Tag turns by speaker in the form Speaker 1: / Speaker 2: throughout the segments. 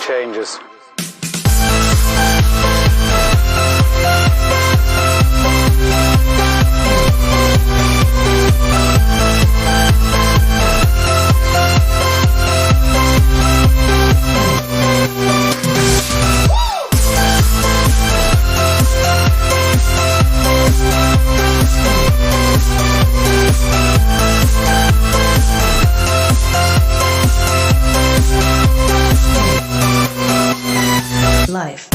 Speaker 1: changes.
Speaker 2: Life.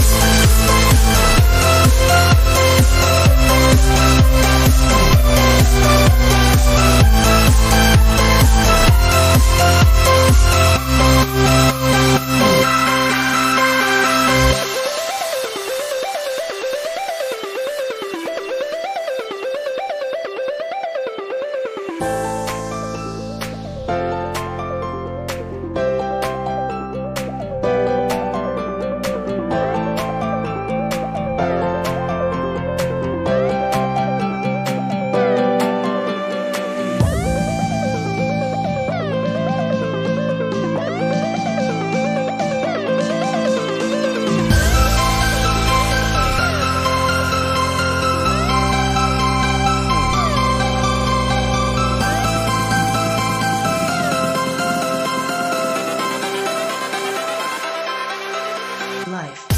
Speaker 2: Life.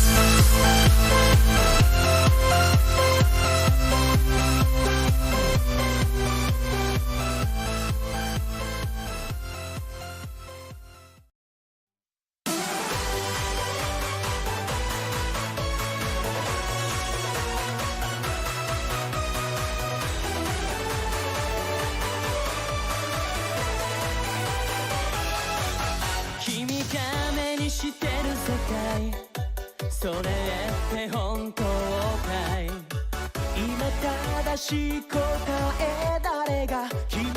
Speaker 3: それって本当かい今正しい答え誰が決める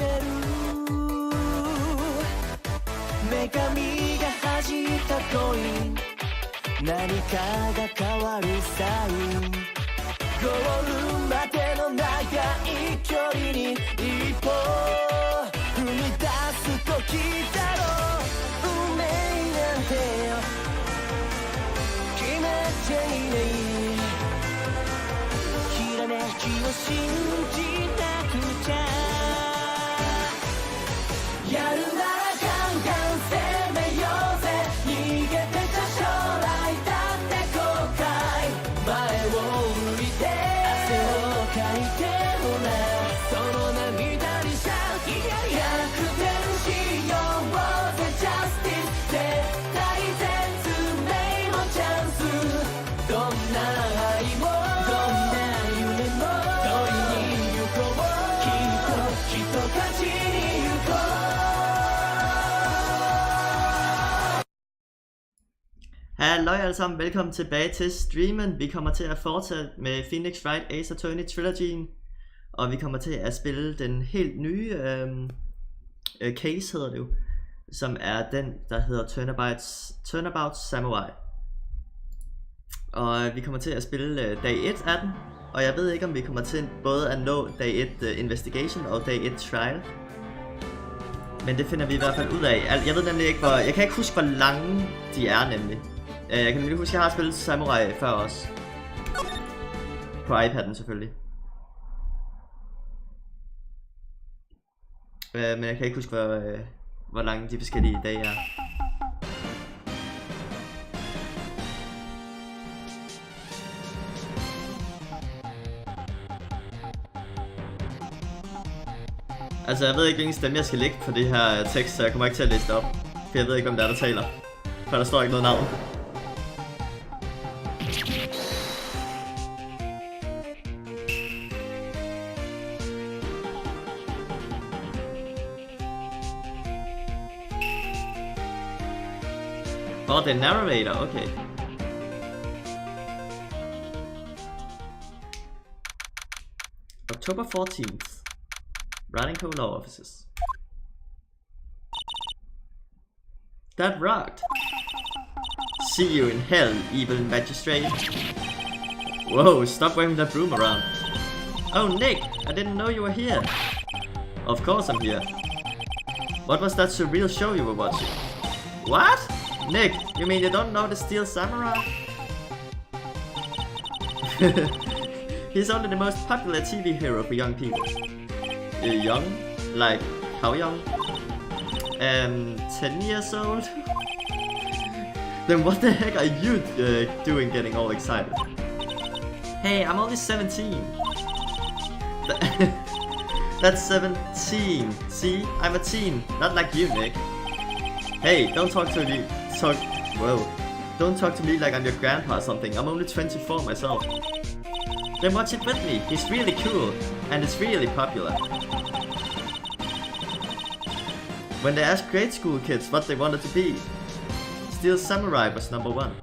Speaker 3: 女神が弾いたコイン何かが変わるサインゴールまでの長い距離に一歩踏み出す時だろう運命なんてよひらめきを信じなくちゃやるならガンガン攻めようぜ逃げてた将来だって後悔前を向いて汗をかいてもなその涙にシャウト逆転しようぜジャスティス絶対絶命のチャンスどんな愛もどんな夢も取りに行こうきっと勝ちに行こう
Speaker 4: Halløj alle sammen, velkommen tilbage til streamen. Vi kommer til at fortsætte med Phoenix Wright Ace Attorney Trilogyen. Og vi kommer til at spille den helt nye case hedder det jo, som er den der hedder Turnabout Samurai. Og vi kommer til at spille dag 1 af den. Og jeg ved ikke om vi kommer til både at nå dag 1 investigation og dag 1 trial. Men det finder vi i hvert fald ud af. Jeg ved nemlig ikke, jeg kan ikke huske, hvor lange de er nemlig. Jeg kan nemlig huske, at jeg har spillet Samurai før også. På iPad'en selvfølgelig. Men jeg kan ikke huske, hvor lange de forskellige dage er. Altså, jeg ved ikke, hvilken stemme jeg skal lægge på det her tekst, så jeg kommer ikke til at læse det op. For jeg ved ikke, om det er, der taler. For der står ikke noget navn. Åh, det er narrator, okay. October 14th. Writing Co. Law Offices. That rocked. See you in hell, evil magistrate. Whoa, stop waving that broom around. Oh, Nick, I didn't know you were here. Of course I'm here. What was that surreal show you were watching? What? Nick, you mean you don't know the Steel Samurai? He's only the most popular TV hero for young people. Young? Like, how young? 10 years old? Then what the heck are you doing getting all excited? Hey, I'm only 17. That's 17. See? I'm a teen, not like you, Nick. Hey, don't talk to me like I'm your grandpa or something. I'm only 24 myself. Then watch it with me. He's really cool, and it's really popular. When they asked grade school kids what they wanted to be, Steel Samurai was number 1.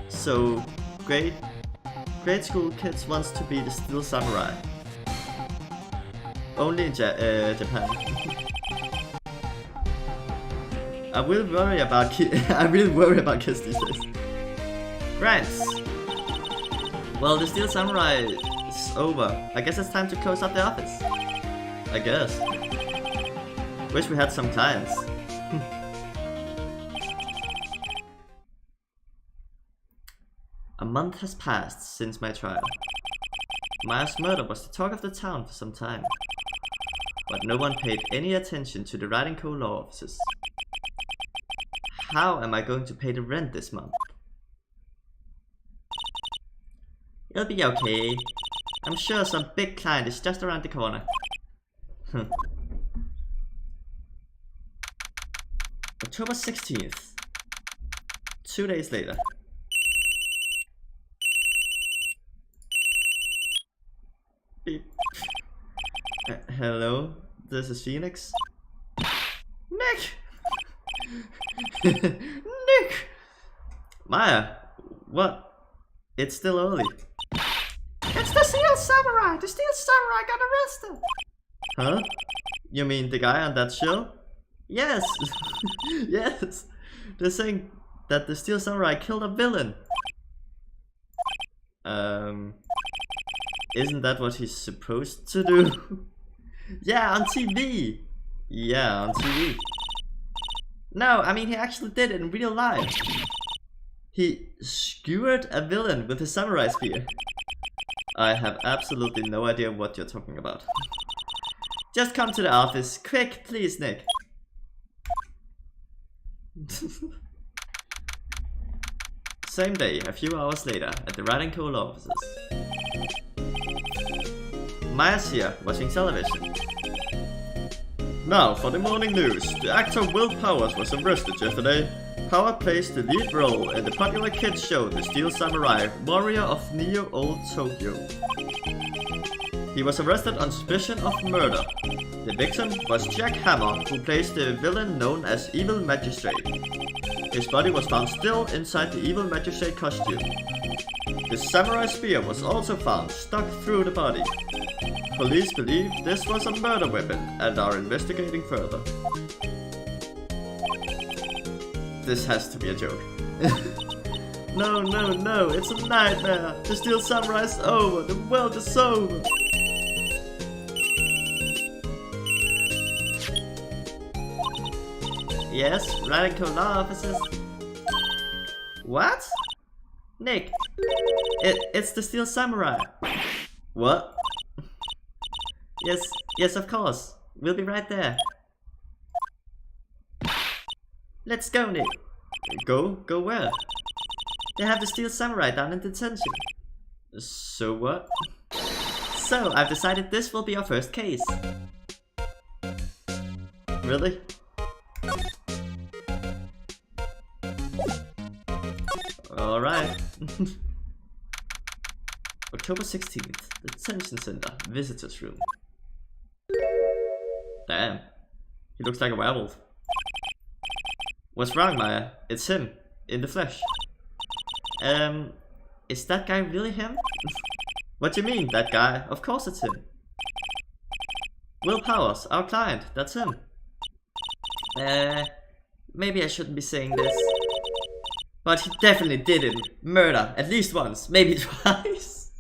Speaker 4: So, grade school kids wants to be the Steel Samurai. Only in Japan. I really worry about kids these days. Grants. Well, the Steel Samurai is over. I guess it's time to close up the office. I guess. Wish we had some clients. A month has passed since my trial. Maya's murder was the talk of the town for some time. But no one paid any attention to the Writing Co. law offices. How am I going to pay the rent this month? It'll be okay. I'm sure some big client is just around the corner. October 16th. 2 days later. Beep. Hello, this is Phoenix. Nick! Nick! Maya, what? It's still early. It's the Steel Samurai! The Steel Samurai got arrested! Huh? You mean the guy on that show? Yes! Yes! They're saying that the Steel Samurai killed a villain. Isn't that what he's supposed to do? Yeah, on TV! Yeah, on TV. No, I mean he actually did it in real life. He skewered a villain with his samurai spear. I have absolutely no idea what you're talking about. Just come to the office. Quick, please, Nick. Same day, a few hours later, at the Writing Co. offices. Maya's here, watching television. Now, for the morning news. The actor Will Powers was arrested yesterday. Power plays the lead role in the popular kids show The Steel Samurai, Warrior of Neo Old Tokyo. He was arrested on suspicion of murder. The victim was Jack Hammer, who plays the villain known as Evil Magistrate. His body was found still inside the Evil Magistrate costume. His samurai spear was also found stuck through the body. Police believe this was a murder weapon and are investigating further. This has to be a joke. No, no, no, it's a nightmare. The Steel Samurai is over. The world is over. Yes, writing code law offices. What? Nick, it's the Steel Samurai. What? Yes, of course. We'll be right there. Let's go, Nick. Go where? They have the Steel Samurai down in detention. So what? So, I've decided this will be our first case. Really? Alright. October 16th, Detention Center, Visitors Room. Damn. He looks like a werewolf. What's wrong, Maya? It's him, in the flesh. Is that guy really him? What do you mean, that guy? Of course it's him. Will Powers, our client, that's him. Maybe I shouldn't be saying this. But he definitely didn't murder at least once, maybe twice.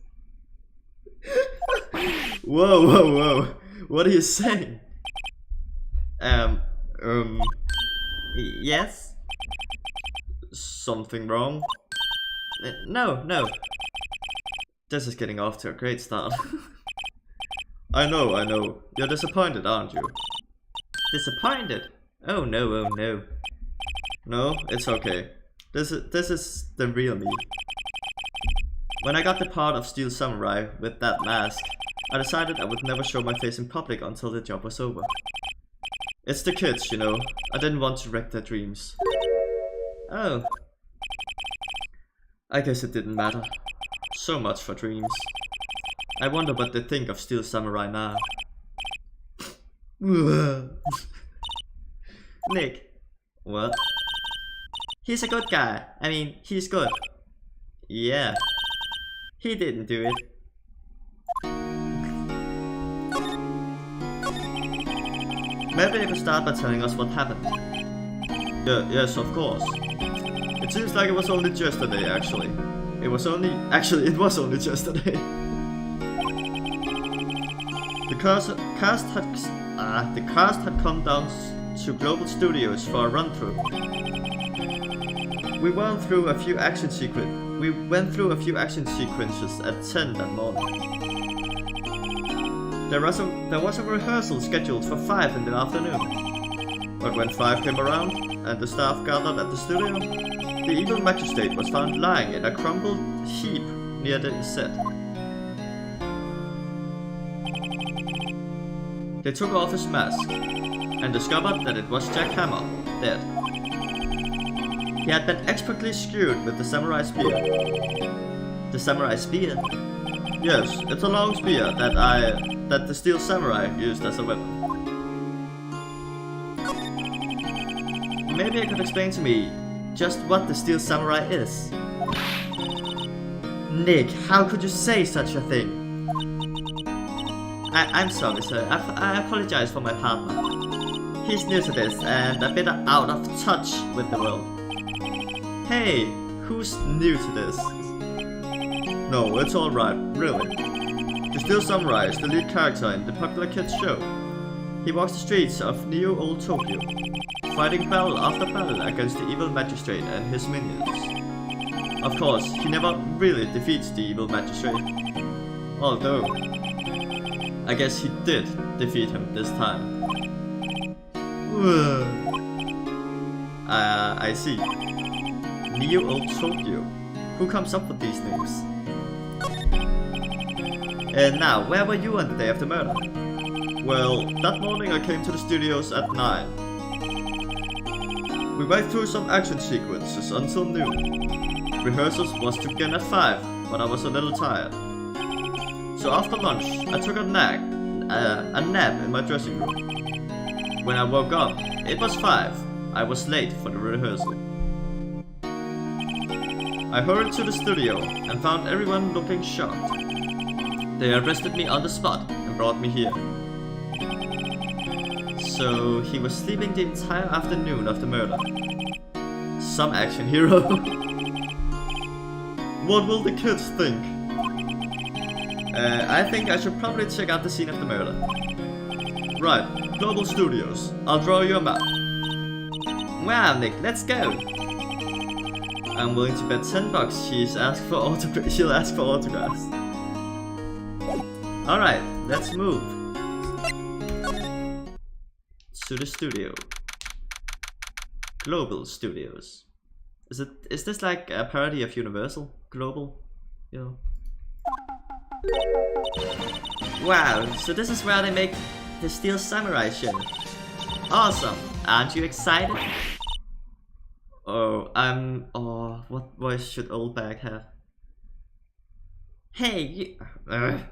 Speaker 4: Whoa. What are you saying? Yes? Something wrong? No. This is getting off to a great start. I know. You're disappointed, aren't you? Disappointed? Oh no. No, it's okay. This is the real me. When I got the part of Steel Samurai with that mask, I decided I would never show my face in public until the job was over. It's the kids, you know. I didn't want to wreck their dreams. Oh. I guess it didn't matter. So much for dreams. I wonder what they think of Steel Samurai now. Nick. What? He's a good guy. I mean, he's good. Yeah. He didn't do it. Maybe you could start by telling us what happened. Yes, of course. It seems like it was only yesterday, actually. It was only yesterday. The cast had come down to Global Studios for a run-through. We went through a few action sequences at 10 that morning. There was a rehearsal scheduled for 5 in the afternoon. But when 5 came around and the staff gathered at the studio, the evil magistrate was found lying in a crumpled heap near the set. They took off his mask and discovered that it was Jack Hammer, dead. He had been expertly skewered with the samurai spear. The samurai spear? Yes, it's a long spear that the Steel Samurai used as a weapon. Maybe you could explain to me just what the Steel Samurai is. Nick, how could you say such a thing? I'm sorry, sir. I apologize for my partner. He's new to this and a bit out of touch with the world. Hey, who's new to this? No, it's alright, really. The Steel Samurai is the lead character in the popular kids show. He walks the streets of Neo Old Tokyo, fighting battle after battle against the evil magistrate and his minions. Of course, he never really defeats the evil magistrate. Although, I guess he did defeat him this time. I see. Neo Old Tokyo. Who comes up with these names? And now, where were you on the day of the murder? Well, that morning I came to the studios at 9. We went through some action sequences until noon. Rehearsals was to begin at 5, but I was a little tired. So after lunch, I took a nap in my dressing room. When I woke up, it was 5. I was late for the rehearsal. I hurried to the studio and found everyone looking shocked. They arrested me on the spot and brought me here. So he was sleeping the entire afternoon of the murder. Some action hero. What will the kids think? I think I should probably check out the scene of the murder. Right, Global Studios. I'll draw you a map. Wow, Nick, let's go. I'm willing to bet $10 she'll ask for autographs. Alright, let's move. To the studio. Global Studios. Is this like a parody of Universal? Global? You know. Wow, so this is where they make the Steel Samurai shit. Awesome! Aren't you excited? Oh, what voice should Old Bag have? Hey, you...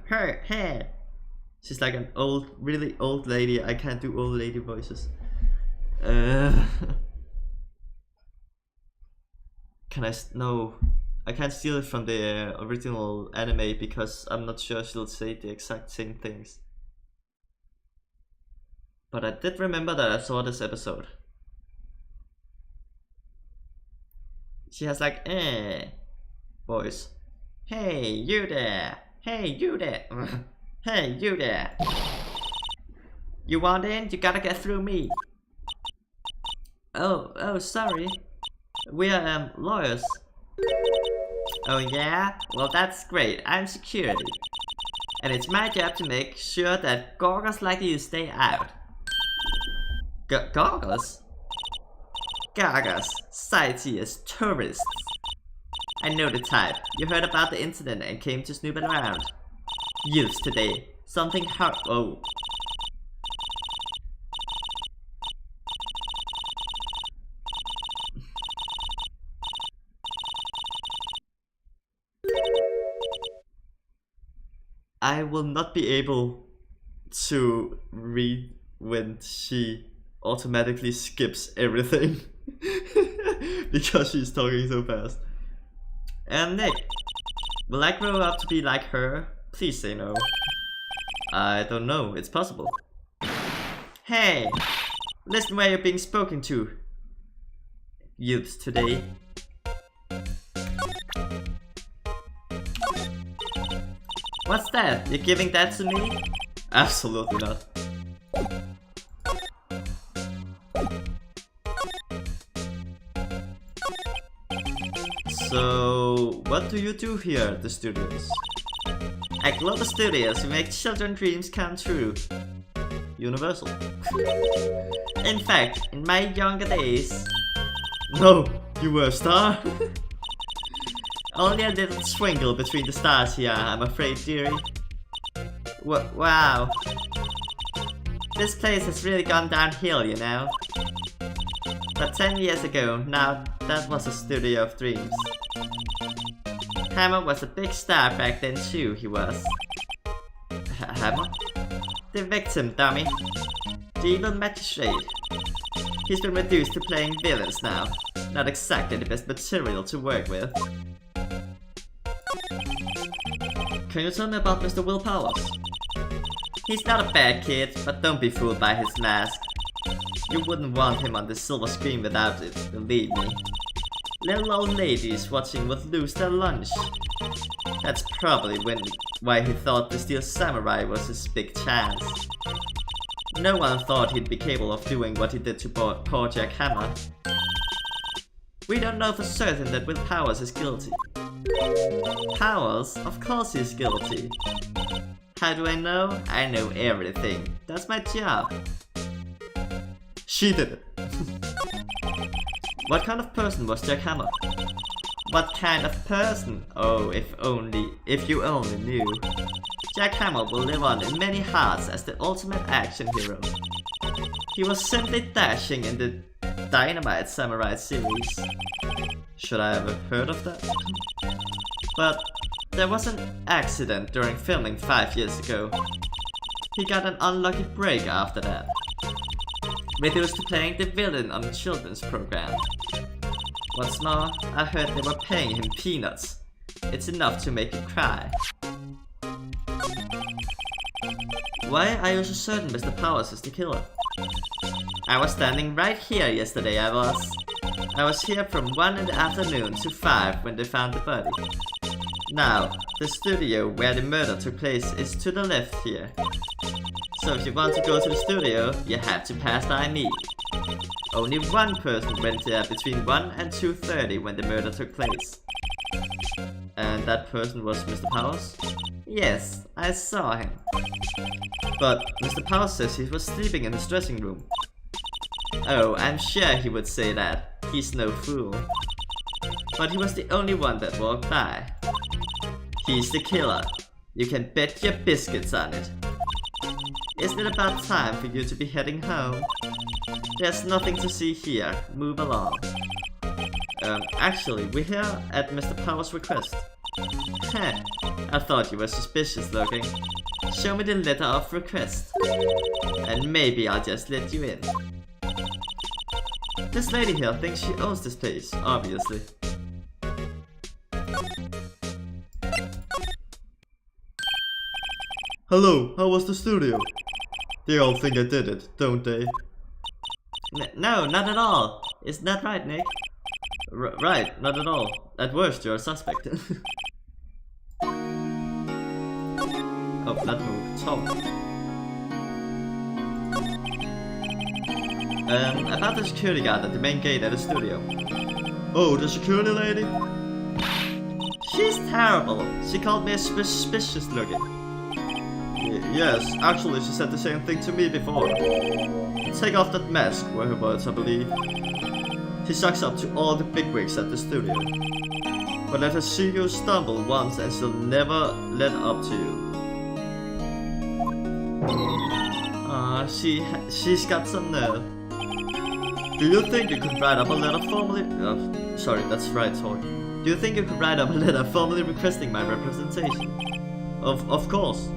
Speaker 4: hey! She's like an old, really old lady. I can't do old lady voices. No. I can't steal it from the original anime because I'm not sure she'll say the exact same things. But I did remember that I saw this episode. She has like voice. Hey, you there! Hey, you there! Hey, you there! You want in? You gotta get through me. Oh, sorry. We are lawyers. Oh yeah? Well, that's great. I'm security. And it's my job to make sure that gorgers like you stay out. Gorgers? Gorgers, sighty as tourists. I know the type. You heard about the incident and came to snoop around. Youths today. Something hard. Oh. I will not be able to read when she automatically skips everything because she's talking so fast. Nick, will I grow up to be like her? Please say no. I don't know, it's possible. Hey, listen where you're being spoken to. Youths today. What's that? You're giving that to me? Absolutely not. So, what do you do here at the studios? At Global Studios, we make children's dreams come true. Universal. In fact, in my younger days... No, you were a star? Only a little twinkle between the stars here, I'm afraid, dearie. Wow. This place has really gone downhill, you know. But 10 years ago, now that was a studio of dreams. Hammer was a big star back then too, he was. Hammer? The victim, dummy. The evil magistrate. He's been reduced to playing villains now. Not exactly the best material to work with. Can you tell me about Mr. Will Powers? He's not a bad kid, but don't be fooled by his mask. You wouldn't want him on the silver screen without it, believe me. Little old ladies watching would lose their lunch. That's probably why he thought the Steel Samurai was his big chance. No one thought he'd be capable of doing what he did to poor Jack Hammer. We don't know for certain that Will Powers is guilty. Powers? Of course he's guilty. How do I know? I know everything. That's my job. She did it. What kind of person was Jack Hammer? What kind of person? Oh, if you only knew. Jack Hammer will live on in many hearts as the ultimate action hero. He was simply dashing in the Dynamite Samurai series. Should I have heard of that? But there was an accident during filming 5 years ago. He got an unlucky break after that. Reduced to playing the villain on the children's program. What's more, I heard they were paying him peanuts. It's enough to make you cry. Why are you so certain Mr. Powers is the killer? I was standing right here yesterday, I was here from 1 in the afternoon to 5 when they found the body. Now, the studio where the murder took place is to the left here. So if you want to go to the studio, you have to pass by me. Only one person went there between 1 and 2:30 when the murder took place. And that person was Mr. Powers? Yes, I saw him. But Mr. Powers says he was sleeping in his dressing room. Oh, I'm sure he would say that. He's no fool. But he was the only one that walked by. He's the killer. You can bet your biscuits on it. Isn't it about time for you to be heading home? There's nothing to see here. Move along. Actually, we're here at Mr. Powers' request. Heh, I thought you were suspicious looking. Show me the letter of request. And maybe I'll just let you in. This lady here thinks she owns this place, obviously. Hello, how was the studio? They all think I did it, don't they? No, not at all. Isn't that right, Nick? Right, not at all. At worst, you're a suspect. Oh, that move. Tom. About the security guard at the main gate at the studio. Oh, the security lady? She's terrible. She called me a suspicious looking. Yes, actually she said the same thing to me before. Take off that mask, were her words, I believe. She sucks up to all the bigwigs at the studio. But let her see you stumble once and she'll never let up to you. She's got some nerve. Do you think you could write up a letter formally... sorry, that's right, sorry. Do you think you could write up a letter formally requesting my representation? Of course.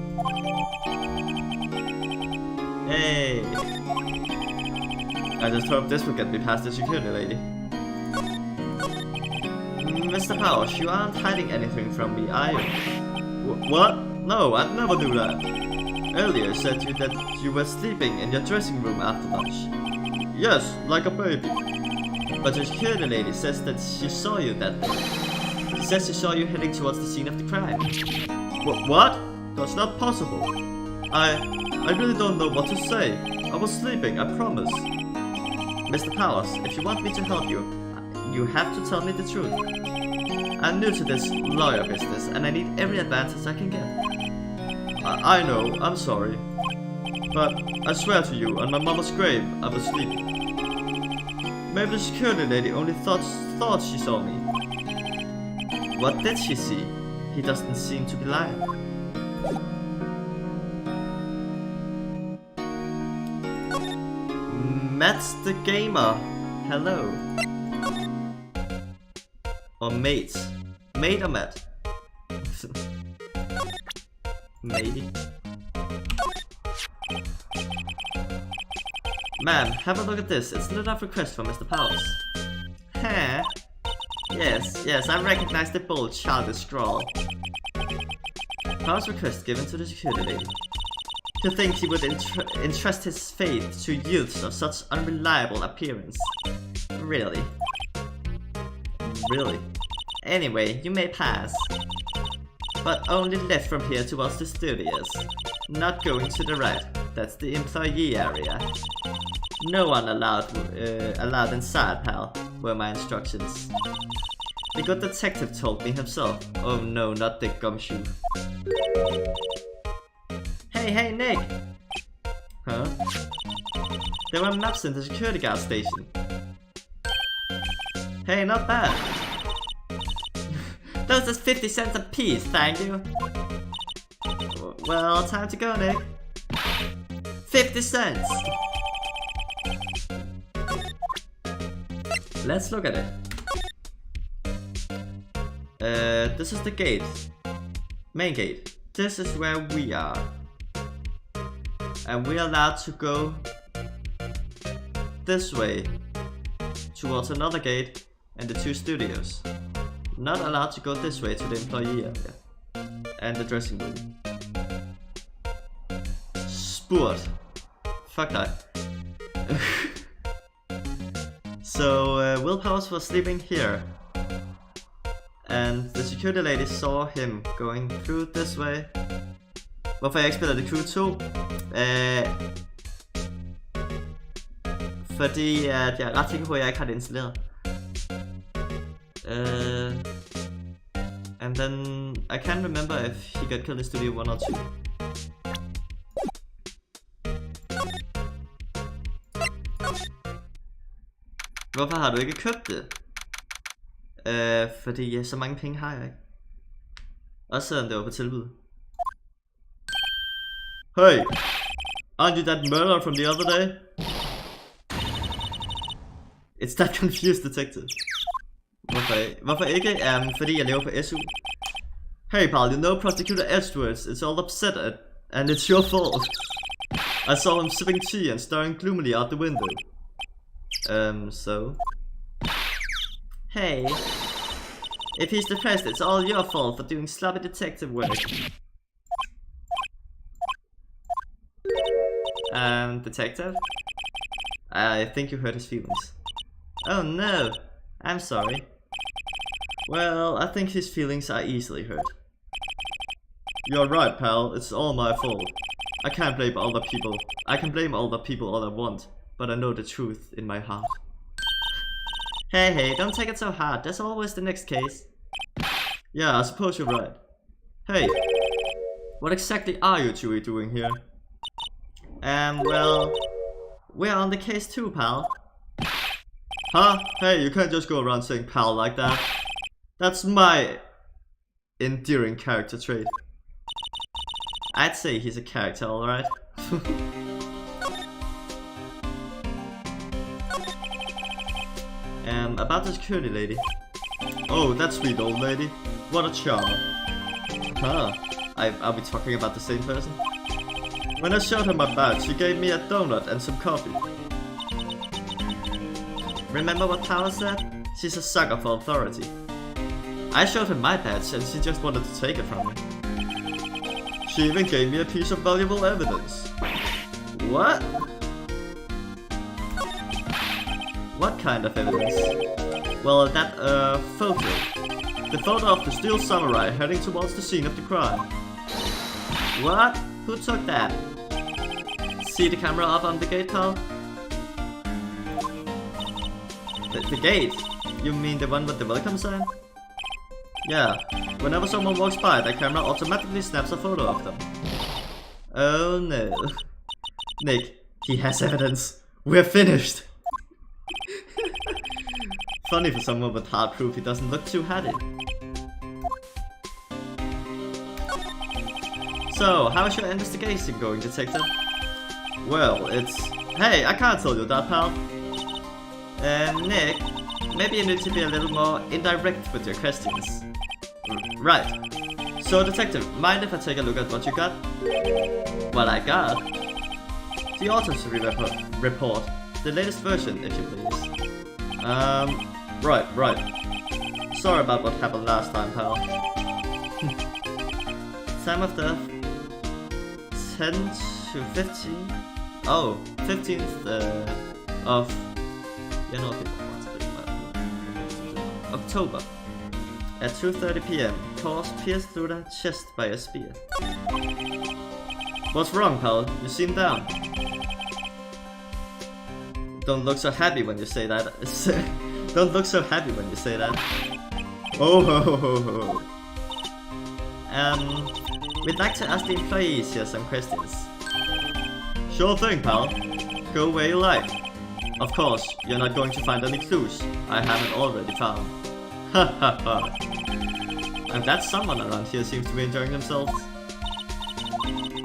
Speaker 4: Hey. I just hope this will get me past the security lady. Mr. Powers, you aren't hiding anything from me, are you? What? No, I'd never do that. Earlier you said that you were sleeping in your dressing room after lunch. Yes, like a baby. But the security lady says that she saw you that day. She says she saw you heading towards the scene of the crime. What? That's not possible. I really don't know what to say. I was sleeping, I promise. Mr. Powers, if you want me to help you, you have to tell me the truth. I'm new to this lawyer business and I need every advantage I can get. I know, I'm sorry. But I swear to you, on my mama's grave, I was sleeping. Maybe the security lady only thought she saw me. What did she see? He doesn't seem to be lying. Matt's the gamer. Hello. Or mate. Mate or Matt? Maybe. Ma'am, have a look at this. It's a letter of request from Mr. Powers. Huh? Yes, I recognize the bold, childish scrawl. Powers' request given to the security lady. To think he would entrust his fate to youths of such unreliable appearance. Really? Really? Anyway, you may pass. But only left from here towards the studios. Not going to the right. That's the employee area. No one allowed inside, pal, were my instructions. The good detective told me himself. Oh no, not the gumshoe. Hey, Nick! Huh? There were maps in the security guard station. Hey, not bad. Those are 50 cents a piece, thank you. Well, time to go, Nick. 50 cents! Let's look at it. This is the gate. Main gate. This is where we are. And we're allowed to go this way towards another gate and the two studios. Not allowed to go this way to the employee area and the dressing room. Spurt. Fuck that. So Will Powers was sleeping here. And the security lady saw him going through this way. Hvorfor jeg ikke spiller The Crew 2? Fordi at jeg er ret sikker på, at jeg ikke har det installeret. And then I can't remember if he got killed in Studio 1 or 2. Hvorfor har du ikke købt det? Fordi så mange penge har jeg ikke. Også selvom det var på tilbud. Hey! Aren't you that murderer from the other day? It's that confused detective. Hvorfor ikke? Fordi jeg lever på SU. Hey pal, you know Prosecutor Edgeworth is all upset and it's your fault. I saw him sipping tea and staring gloomily out the window. So? Hey, if he's depressed, it's all your fault for doing sloppy detective work. Detective? I think you hurt his feelings. Oh no, I'm sorry. Well, I think his feelings are easily hurt. You're right, pal, it's all my fault. I can't blame other people. I can blame other people all I want, but I know the truth in my heart. Hey, don't take it so hard, there's always the next case. Yeah, I suppose you're right. Hey, what exactly are you two doing here? Well, we're on the case too, pal. Huh? Hey, you can't just go around saying pal like that. That's my endearing character trait. I'd say he's a character, alright? About the security lady. Oh, that sweet old lady. What a charm. Huh. Are we talking about the same person? When I showed her my badge, she gave me a donut and some coffee. Remember what Power said? She's a sucker for authority. I showed her my badge and she just wanted to take it from me. She even gave me a piece of valuable evidence. What? What kind of evidence? Well, that photo. The photo of the steel samurai heading towards the scene of the crime. What? Who took that? See the camera up on the gate, pal? The gate? You mean the one with the welcome sign? Yeah. Whenever someone walks by, the camera automatically snaps a photo of them. Oh no. Nick, he has evidence. We're finished. Funny for someone with hard proof, he doesn't look too hardy. So, how's your investigation going, detective? Well, it's... Hey, I can't tell you that, pal. Nick, maybe you need to be a little more indirect with your questions. Right. So, detective, mind if I take a look at what you got? What I got? The autopsy report. The latest version, if you please. Right. Sorry about what happened last time, pal. Time of death 10 to 15. Oh, 15th of October at 2:30 PM. Cause pierced through the chest by a spear. What's wrong, pal? You seem down. Don't look so happy when you say that. Don't look so happy when you say that. Oh ho ho ho. We'd like to ask the employees here some questions. Sure thing, pal. Go where you like. Of course, you're not going to find any clues I haven't already found. Ha ha ha. I'm glad someone around here seems to be enjoying themselves.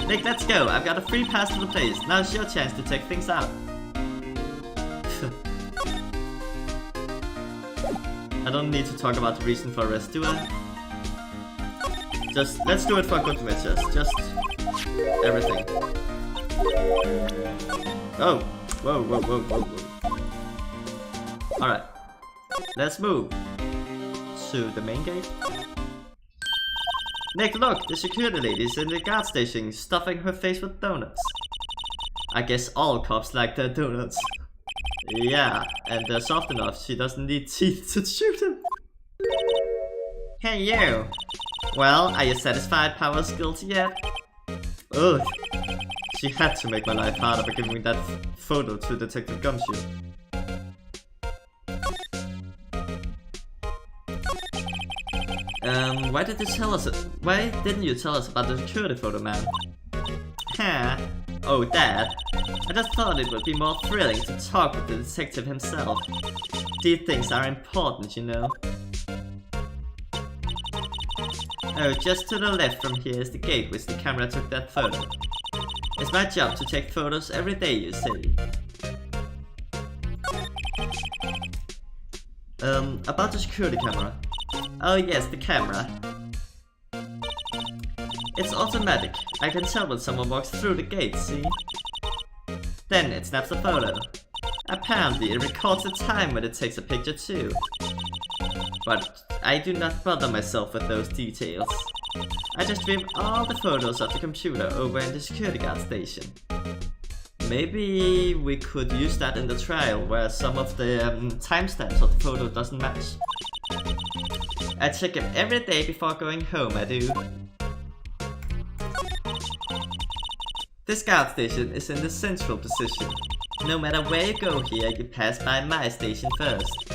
Speaker 4: Nick, let's go. I've got a free pass to the place. Now's your chance to check things out. I don't need to talk about the reason for arrest, do I? Just, let's do it for good measures. Just everything. Oh, whoa. Alright, let's move to the main gate. Nick, look, the security lady's in the guard station stuffing her face with donuts. I guess all cops like their donuts. Yeah, and they're soft enough, she doesn't need teeth to shoot him. Hey you! Well, are you satisfied Power's guilty yet? Ugh. She had to make my life harder by giving me that photo to Detective Gumshoe. Why didn't you tell us about the security photo, man? Huh? Oh, Dad. I just thought it would be more thrilling to talk with the detective himself. These things are important, you know. Oh, just to the left from here is the gate which the camera took that photo. It's my job to take photos every day, you say. About the security camera. Oh yes, the camera. It's automatic. I can tell when someone walks through the gate, see? Then it snaps a photo. Apparently it records the time when it takes a picture too. But I do not bother myself with those details. I just stream all the photos of the computer over in the security guard station. Maybe we could use that in the trial where some of the timestamps of the photo doesn't match. I check them every day before going home, I do. This guard station is in the central position. No matter where you go here, you pass by my station first.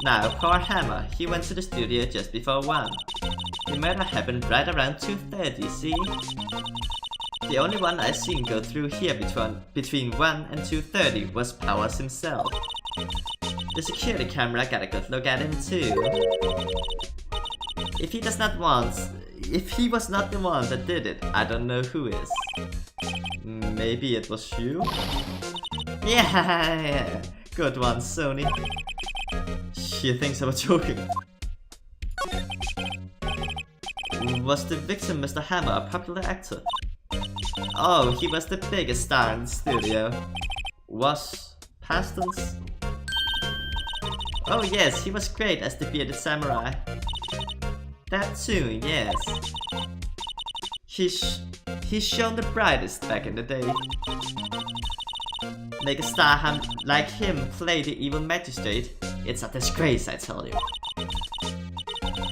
Speaker 4: Now, poor Hammer, he went to the studio just before 1. The murder happened right around 2:30, see? The only one I seen go through here between 1 and 2:30 was Powers himself. The security camera got a good look at him too. If he was not the one that did it, I don't know who is. Maybe it was you? Yeah, good one, Sony. She thinks I was joking. Was the victim Mr. Hammer a popular actor? Oh, he was the biggest star in the studio. Was past tense? Oh yes, he was great as the bearded samurai. That too, yes. He's shown the brightest back in the day. Make a star like him play the evil magistrate. It's a disgrace, I tell you.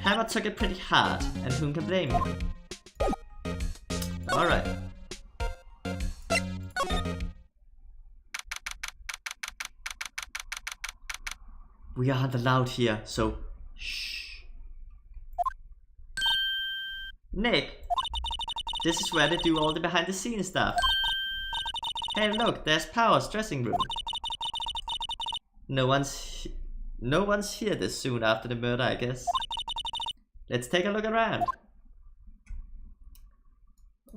Speaker 4: Hammer took it pretty hard, and whom can blame him? Alright. We aren't allowed here, so shh. Nick! This is where they do all the behind the scenes stuff. Hey look, there's Power's dressing room. No one's here this soon after the murder, I guess. Let's take a look around.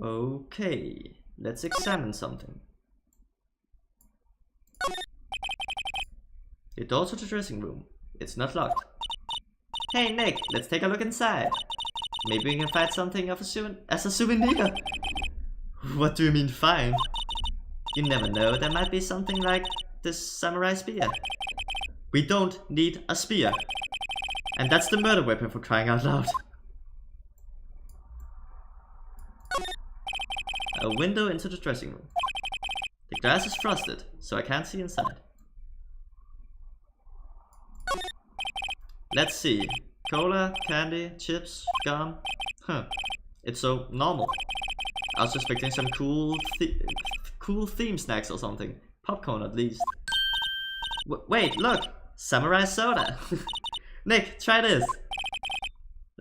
Speaker 4: Okay, let's examine something. The door to the dressing room. It's not locked. Hey Nick, let's take a look inside. Maybe we can find something as a souvenir. What do you mean find? You never know, there might be something like this samurai spear. We don't need a spear. And that's the murder weapon, for crying out loud. A window into the dressing room. The glass is frosted, so I can't see inside. Let's see. Cola, candy, chips, gum. Huh. It's so normal. I was expecting some cool theme snacks or something. Popcorn at least. Wait, look! Samurai soda! Nick, try this!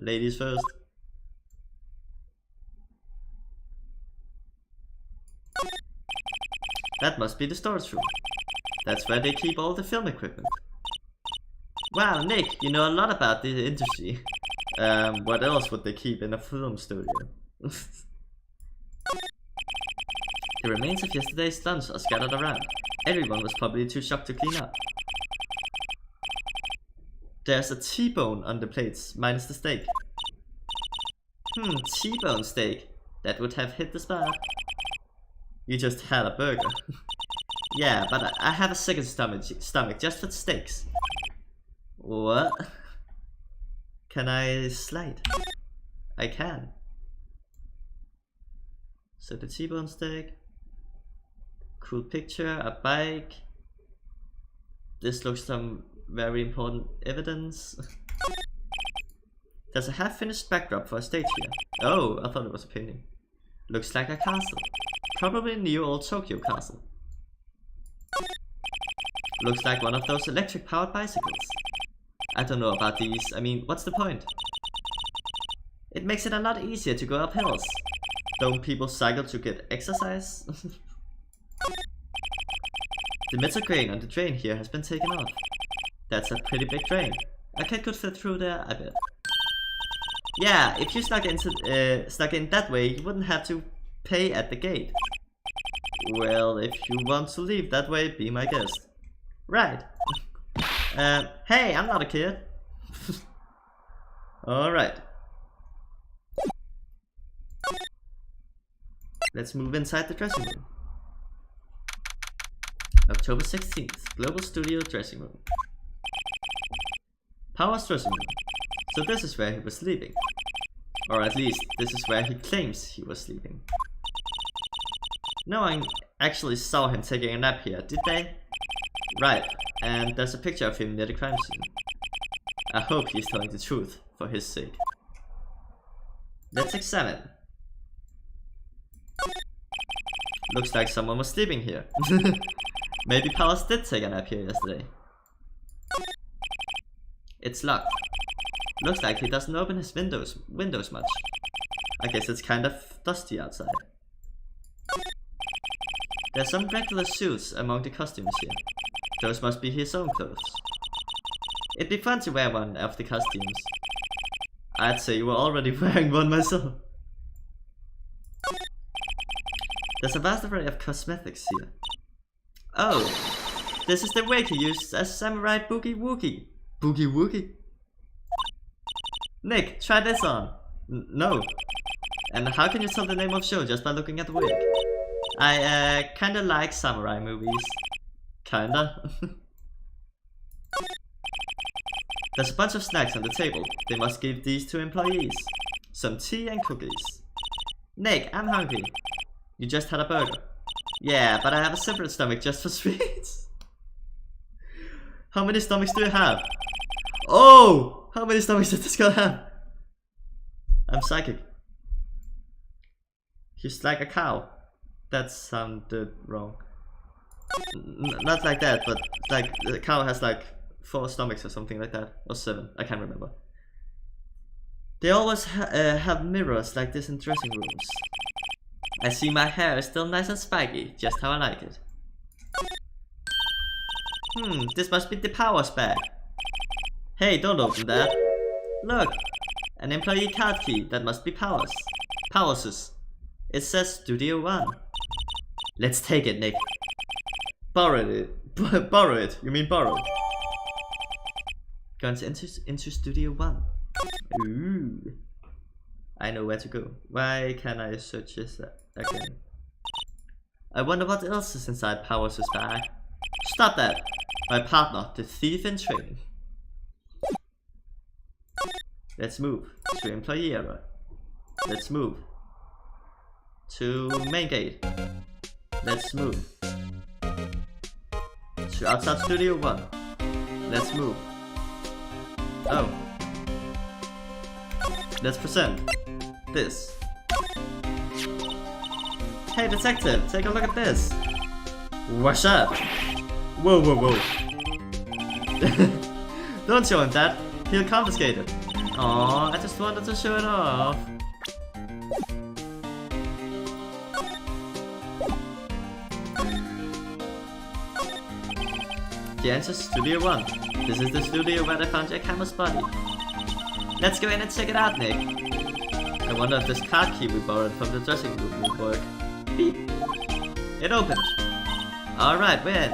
Speaker 4: Ladies first. That must be the storage room. That's where they keep all the film equipment. Wow, Nick, you know a lot about the industry. What else would they keep in a film studio? The remains of yesterday's lunch are scattered around. Everyone was probably too shocked to clean up. There's a T-bone on the plates, minus the steak. T-bone steak. That would have hit the spot. You just had a burger. Yeah, but I have a second stomach just for steaks. What? Can I slide? I can. So the T-bone steak. Cool picture, a bike. This looks some very important evidence. There's a half-finished backdrop for a stage here. Oh, I thought it was a painting. Looks like a castle. Probably a new old Tokyo castle. Looks like one of those electric-powered bicycles. I don't know about these. I mean, what's the point? It makes it a lot easier to go up hills. Don't people cycle to get exercise? The metal crane on the drain here has been taken off. That's a pretty big drain. A kid could fit through there, I bet. Yeah, if you snuck in that way, you wouldn't have to pay at the gate. Well, if you want to leave that way, be my guest. Right. Hey, I'm not a kid. Alright. Let's move inside the dressing room. October 16th, Global Studio Dressing Room. Power's dressing room. So this is where he was sleeping. Or at least, this is where he claims he was sleeping. No one actually saw him taking a nap here, did they? Right, and there's a picture of him near the crime scene. I hope he's telling the truth, for his sake. Let's examine. Looks like someone was sleeping here. Maybe Powers did take a nap here yesterday. It's locked. Looks like he doesn't open his windows much. I guess it's kind of dusty outside. There's some regular suits among the costumes here. Those must be his own clothes. It'd be fun to wear one of the costumes. I'd say you were already wearing one myself. There's a vast array of cosmetics here. Oh, this is the wig he used as Samurai Boogie Woogie. Boogie Woogie? Nick, try this on. No. And how can you tell the name of show just by looking at the wig? I kinda like samurai movies. Kinda. There's a bunch of snacks on the table. They must give these to employees. Some tea and cookies. Nick, I'm hungry. You just had a burger. Yeah, but I have a separate stomach just for sweets. How many stomachs do you have? Oh! How many stomachs does this guy have? I'm psychic. He's like a cow. That sounded wrong. Not like that, but like the cow has like 4 stomachs or something like that. Or 7, I can't remember. They always have mirrors like this in dressing rooms. I see my hair is still nice and spiky, just how I like it. This must be the Powers bag. Hey, don't open that. Look, an employee card key, that must be Powers. Powers's. It says Studio 1. Let's take it, Nick. Borrow it. Borrow it, you mean borrow. Guns into Studio 1. Ooh. I know where to go. Why can't I search this again? I wonder what else is inside Powers' bag. Stop that! My partner, the thief in training. Let's move to employee error. Let's move to main gate. Let's move to outside Studio 1. Let's move. Oh. Let's present this. Hey detective, take a look at this. What's up? Whoa, whoa, whoa. Don't show him that. He'll confiscate it. Aw, I just wanted to show it off. The answer is Studio 1. This is the studio where I found your camera's body. Let's go in and check it out, Nick. I wonder if this card key we borrowed from the dressing room will work. Beep. It opened. Alright, we're in.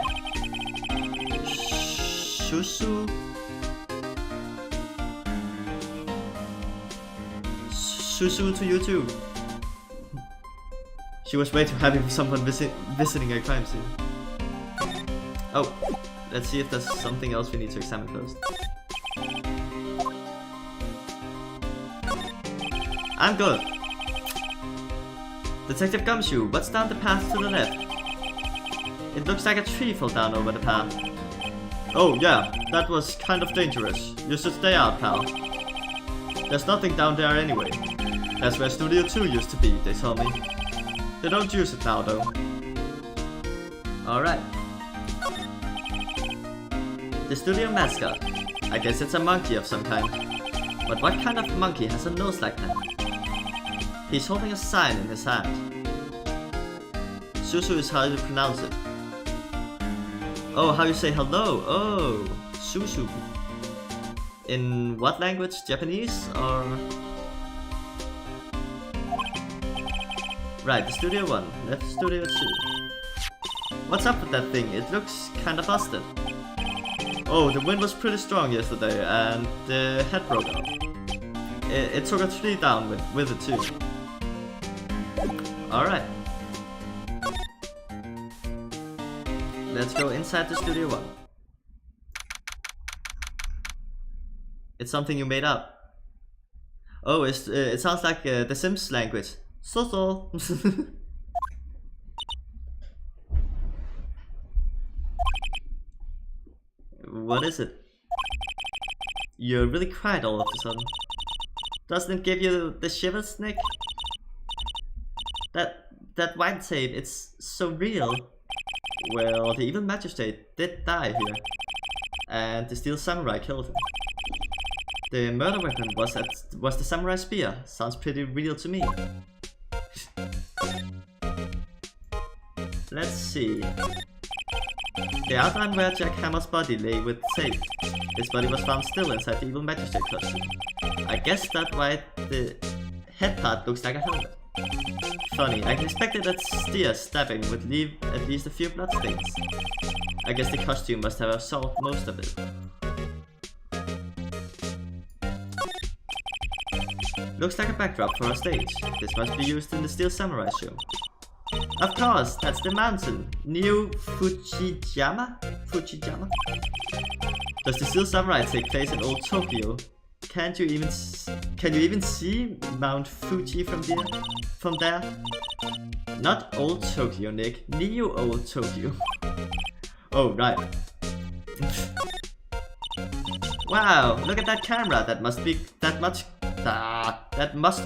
Speaker 4: Shushu. Shushu to you too. She was way too happy for someone visiting a crime scene. Oh, let's see if there's something else we need to examine first. I'm good. Detective Gumshoe, what's down the path to the left? It looks like a tree fell down over the path. Oh yeah, that was kind of dangerous. You should stay out, pal. There's nothing down there anyway. That's where Studio 2 used to be, they told me. They don't use it now though. Alright. The studio mascot. I guess it's a monkey of some kind. But what kind of monkey has a nose like that? He's holding a sign in his hand. Susu is how you pronounce it. Oh, how you say hello? Oh, Susu. In what language? Japanese or? Right, the Studio 1, left Studio 2. What's up with that thing? It looks kinda busted. Oh, the wind was pretty strong yesterday and the head broke off. It took a tree down with it too. Alright. Let's go inside the Studio 1. It's something you made up. Oh, it sounds like the Sims language. So. What is it? You're really quiet all of a sudden. Doesn't it give you the shivers, Nick? That white tape, it's so real. Well, the evil magistrate did die here. And the steel samurai killed him. The murder weapon was the samurai spear. Sounds pretty real to me. Let's see. The outline where Jack Hammer's body lay with tape. His body was found still inside the evil magistrate costume. I guess that's why the head part looks like a helmet. Funny, I expected that steer stabbing would leave at least a few bloodstains. I guess the costume must have absorbed most of it. Looks like a backdrop for a stage. This must be used in the Steel Samurai show. Of course, that's the mountain. New Fujiyama? Fujiyama? Does the Steel Samurai take place in old Tokyo? Can you even see Mount Fuji from there? Not old Tokyo, Nick. Neo old Tokyo. Oh, right. Wow, look at that camera. That must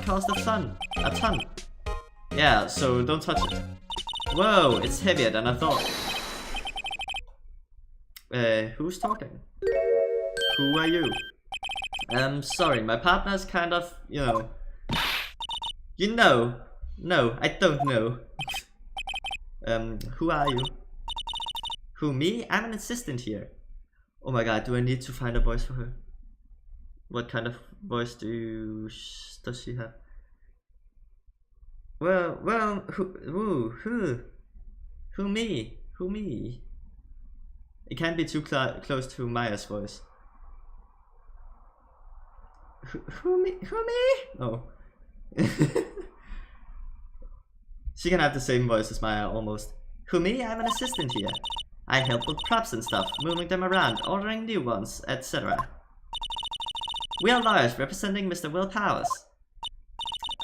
Speaker 4: cost a ton. Yeah, so don't touch it. Whoa, it's heavier than I thought. Who's talking? Who are you? Sorry, my partner is kind of, No, I don't know. Who are you? Who, me? I'm an assistant here. Oh my god, do I need to find a voice for her? What kind of voice does she have? Well, who me? It can't be too close to Maya's voice. Who me? Oh. She can have the same voice as Maya, almost. Who me? I'm an assistant here. I help with props and stuff, moving them around, ordering new ones, etc. We are lawyers representing Mr. Will Powers.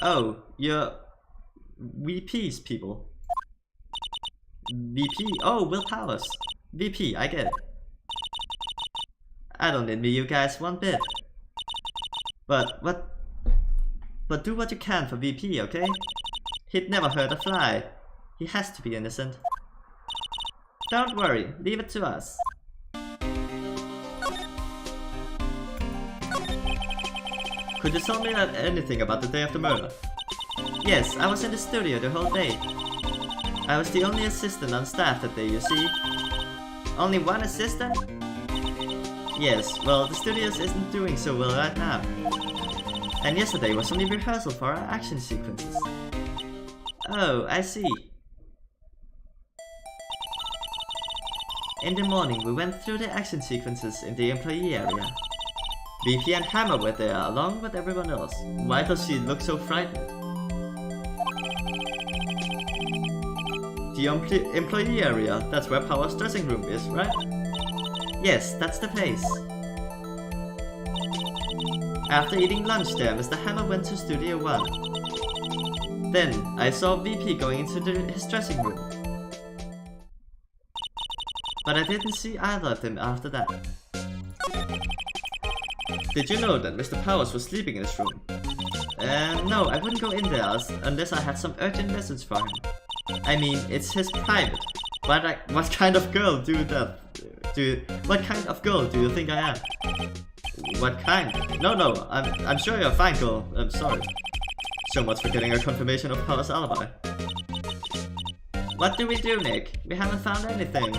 Speaker 4: Oh, you're VP's people. VP? Oh, Will Powers. VP, I get it. I don't envy you guys one bit. But do what you can for VP, okay? He'd never hurt a fly. He has to be innocent. Don't worry, leave it to us. Could you tell me anything about the day of the murder? Yes, I was in the studio the whole day. I was the only assistant on staff that day, you see. Only one assistant? Yes, well, the studios isn't doing so well right now. And yesterday was only rehearsal for our action sequences. Oh, I see. In the morning, we went through the action sequences in the employee area. VP and Hammer were there, along with everyone else. Why does she look so frightened? The employee area, that's where Power's dressing room is, right? Yes, that's the place. After eating lunch there, Mr. Hammer went to Studio 1. Then, I saw VP going into his dressing room. But I didn't see either of them after that. Did you know that Mr. Powers was sleeping in his room? No, I wouldn't go in there unless I had some urgent message for him. I mean, it's his private. What kind of girl do you think I am? What kind? No, I'm sure you're fine, girl. I'm sorry. So much for getting a confirmation of Paula's alibi. What do we do, Nick? We haven't found anything.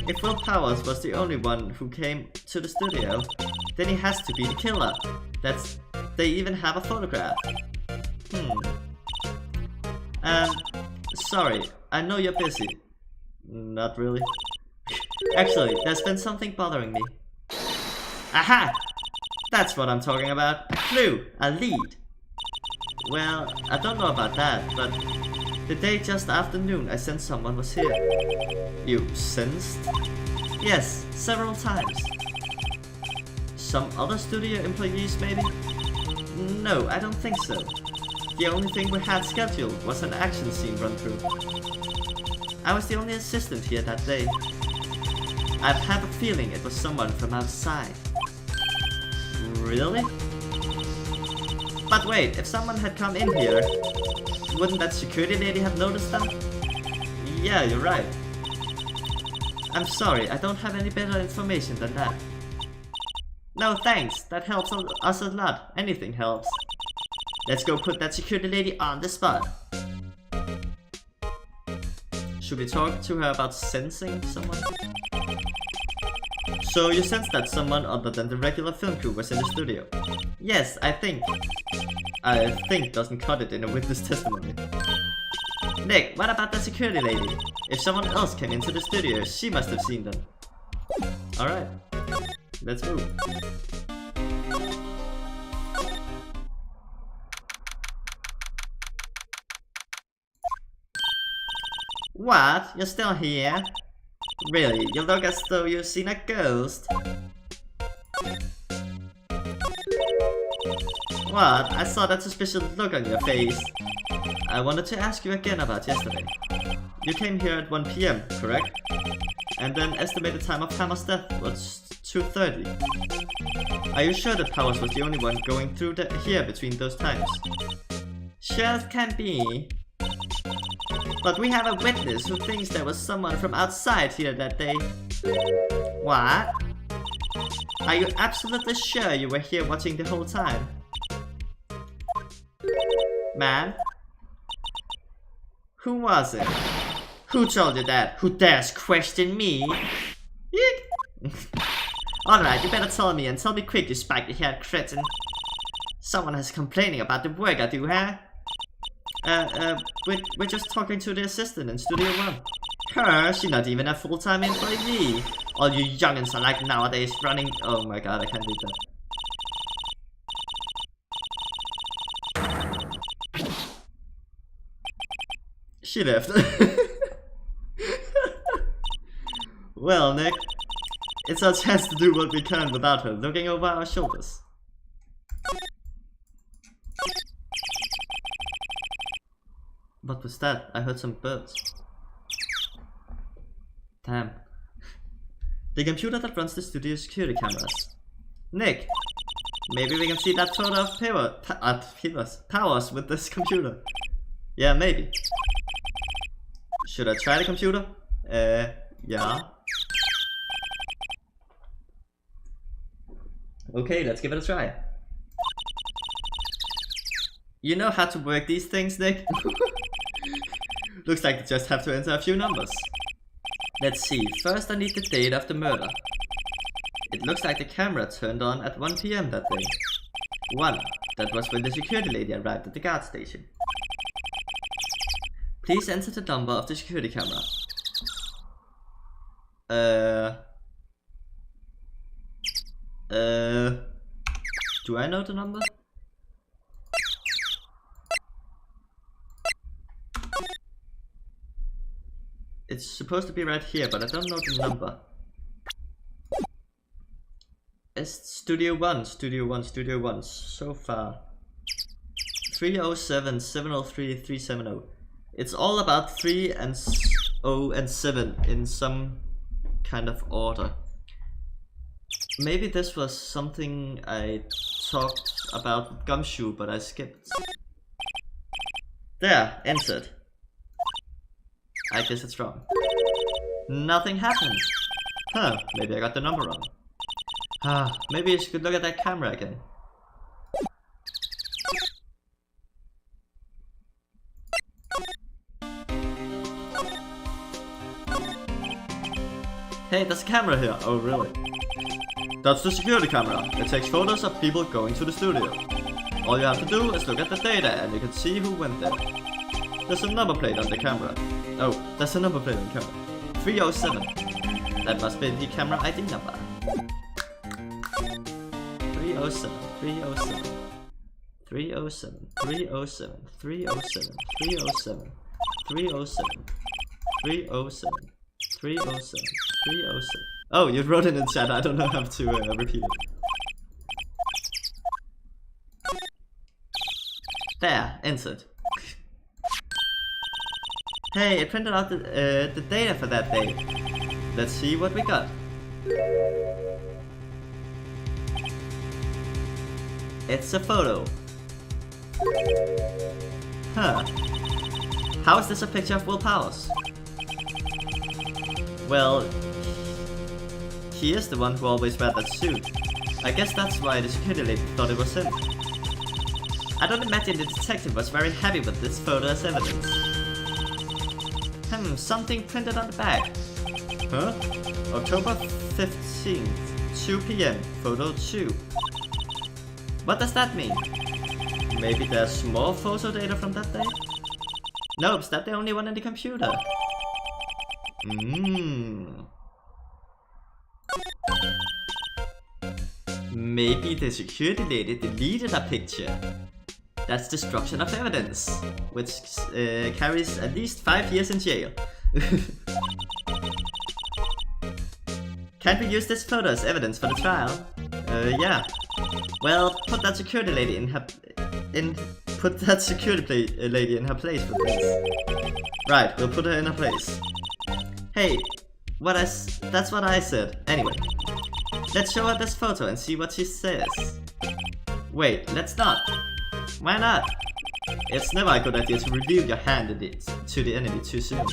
Speaker 4: If Will Powers was the only one who came to the studio, then he has to be the killer. They even have a photograph. Sorry, I know you're busy. Not really. Actually, there's been something bothering me. Aha! That's what I'm talking about. A clue, a lead. Well, I don't know about that, but the day just after noon I sensed someone was here. You sensed? Yes, several times. Some other studio employees maybe? No, I don't think so. The only thing we had scheduled was an action scene run through. I was the only assistant here that day. I have a feeling it was someone from outside. Really? But wait, if someone had come in here, wouldn't that security lady have noticed them? Yeah, you're right. I'm sorry, I don't have any better information than that. No thanks, that helps us a lot. Anything helps. Let's go put that security lady on the spot. Should we talk to her about sensing someone? So you sense that someone other than the regular film crew was in the studio? Yes, I think. I think doesn't cut it in a witness testimony. Nick, what about the security lady? If someone else came into the studio, she must have seen them. Alright, let's move. What? You're still here? Really? You look as though you've seen a ghost? What? I saw that suspicious look on your face. I wanted to ask you again about yesterday. You came here at 1 PM, correct? And then estimated time of Hammer's death was 2:30. Are you sure that Powers was the only one going through here between those times? Sure as can be. But we have a witness who thinks there was someone from outside here that day. What? Are you absolutely sure you were here watching the whole time? Man? Who was it? Who told you that? Who dares question me? Alright, you better tell me, and tell me quick, you spiky-haired cretin. Someone is complaining about the work I do, huh? We're just talking to the assistant in Studio 1. Her, she's not even a full-time employee. All you youngins are like nowadays running... Oh my god, I can't read that. She left. Well, Nick, it's our chance to do what we can without her looking over our shoulders. What was that? I heard some birds. Damn. The computer that runs the studio security cameras. Nick, maybe we can see that photo of Powers with this computer. Yeah, maybe. Should I try the computer? Yeah. Okay, let's give it a try. You know how to work these things, Nick? Looks like you just have to enter a few numbers. Let's see, first I need the date of the murder. It looks like the camera turned on at 1 PM that day. 1. That was when the security lady arrived at the guard station. Please enter the number of the security camera. Do I know the number? It's supposed to be right here, but I don't know the number. It's Studio 1, so far. 307 703 370. It's all about 3 and 0 and 7 in some kind of order. Maybe this was something I talked about with Gumshoe, but I skipped. There, entered. I guess it's wrong. Nothing happened. Huh, maybe I got the number wrong. Maybe you should look at that camera again. Hey, there's a camera here. Oh, really? That's the security camera. It takes photos of people going to the studio. All you have to do is look at the data and you can see who went there. There's a number plate on the camera. Oh, there's a number plate on the camera. 307. That must be the camera ID number. 307, 307, 307, 307, 307, 307, 307, 307, 307, 307. Oh, you wrote it in chat. I don't know how to repeat it. There, entered. Hey, it printed out the data for that day. Let's see what we got. It's a photo. Huh. How is this a picture of Will Powers? Well, he is the one who always wear that suit. I guess that's why the security lady thought it was him. I don't imagine the detective was very happy with this photo as evidence. Something printed on the back. Huh? October 15th, 2 PM, photo 2. What does that mean? Maybe there's more photo data from that day? Nope, is that the only one in the computer? Maybe the security lady deleted a picture. That's destruction of evidence, which carries at least 5 years in jail. Can't we use this photo as evidence for the trial? Yeah. Well, put that security lady in her place for this. Right, we'll put her in her place. Hey, that's what I said. Anyway, let's show her this photo and see what she says. Wait, let's not. Why not? It's never a good idea to reveal your hand to the enemy too soon.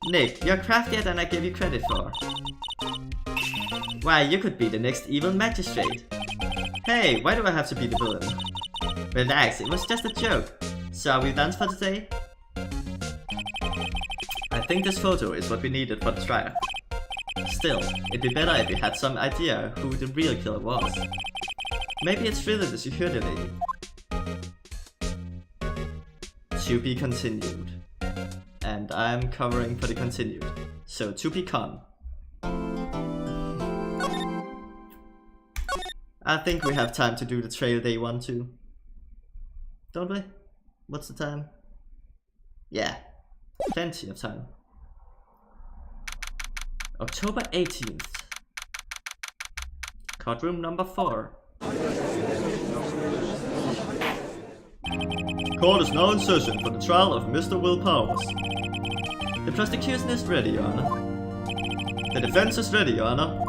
Speaker 4: Nick, you're craftier than I gave you credit for. Why, you could be the next evil magistrate. Hey, why do I have to be the villain? Relax, it was just a joke. So are we done for today? I think this photo is what we needed for the trial. Still, it'd be better if we had some idea who the real killer was. Maybe it's really the security lady. To be continued. And I'm covering for the continued. So to be con. I think we have time to do the trail day 1 too. Don't we? What's the time? Yeah, plenty of time. October 18th. Courtroom number 4. Court is now in session for the trial of Mr. Will Powers. The prosecution is ready, Your Honor. The defense is ready, Your Honor.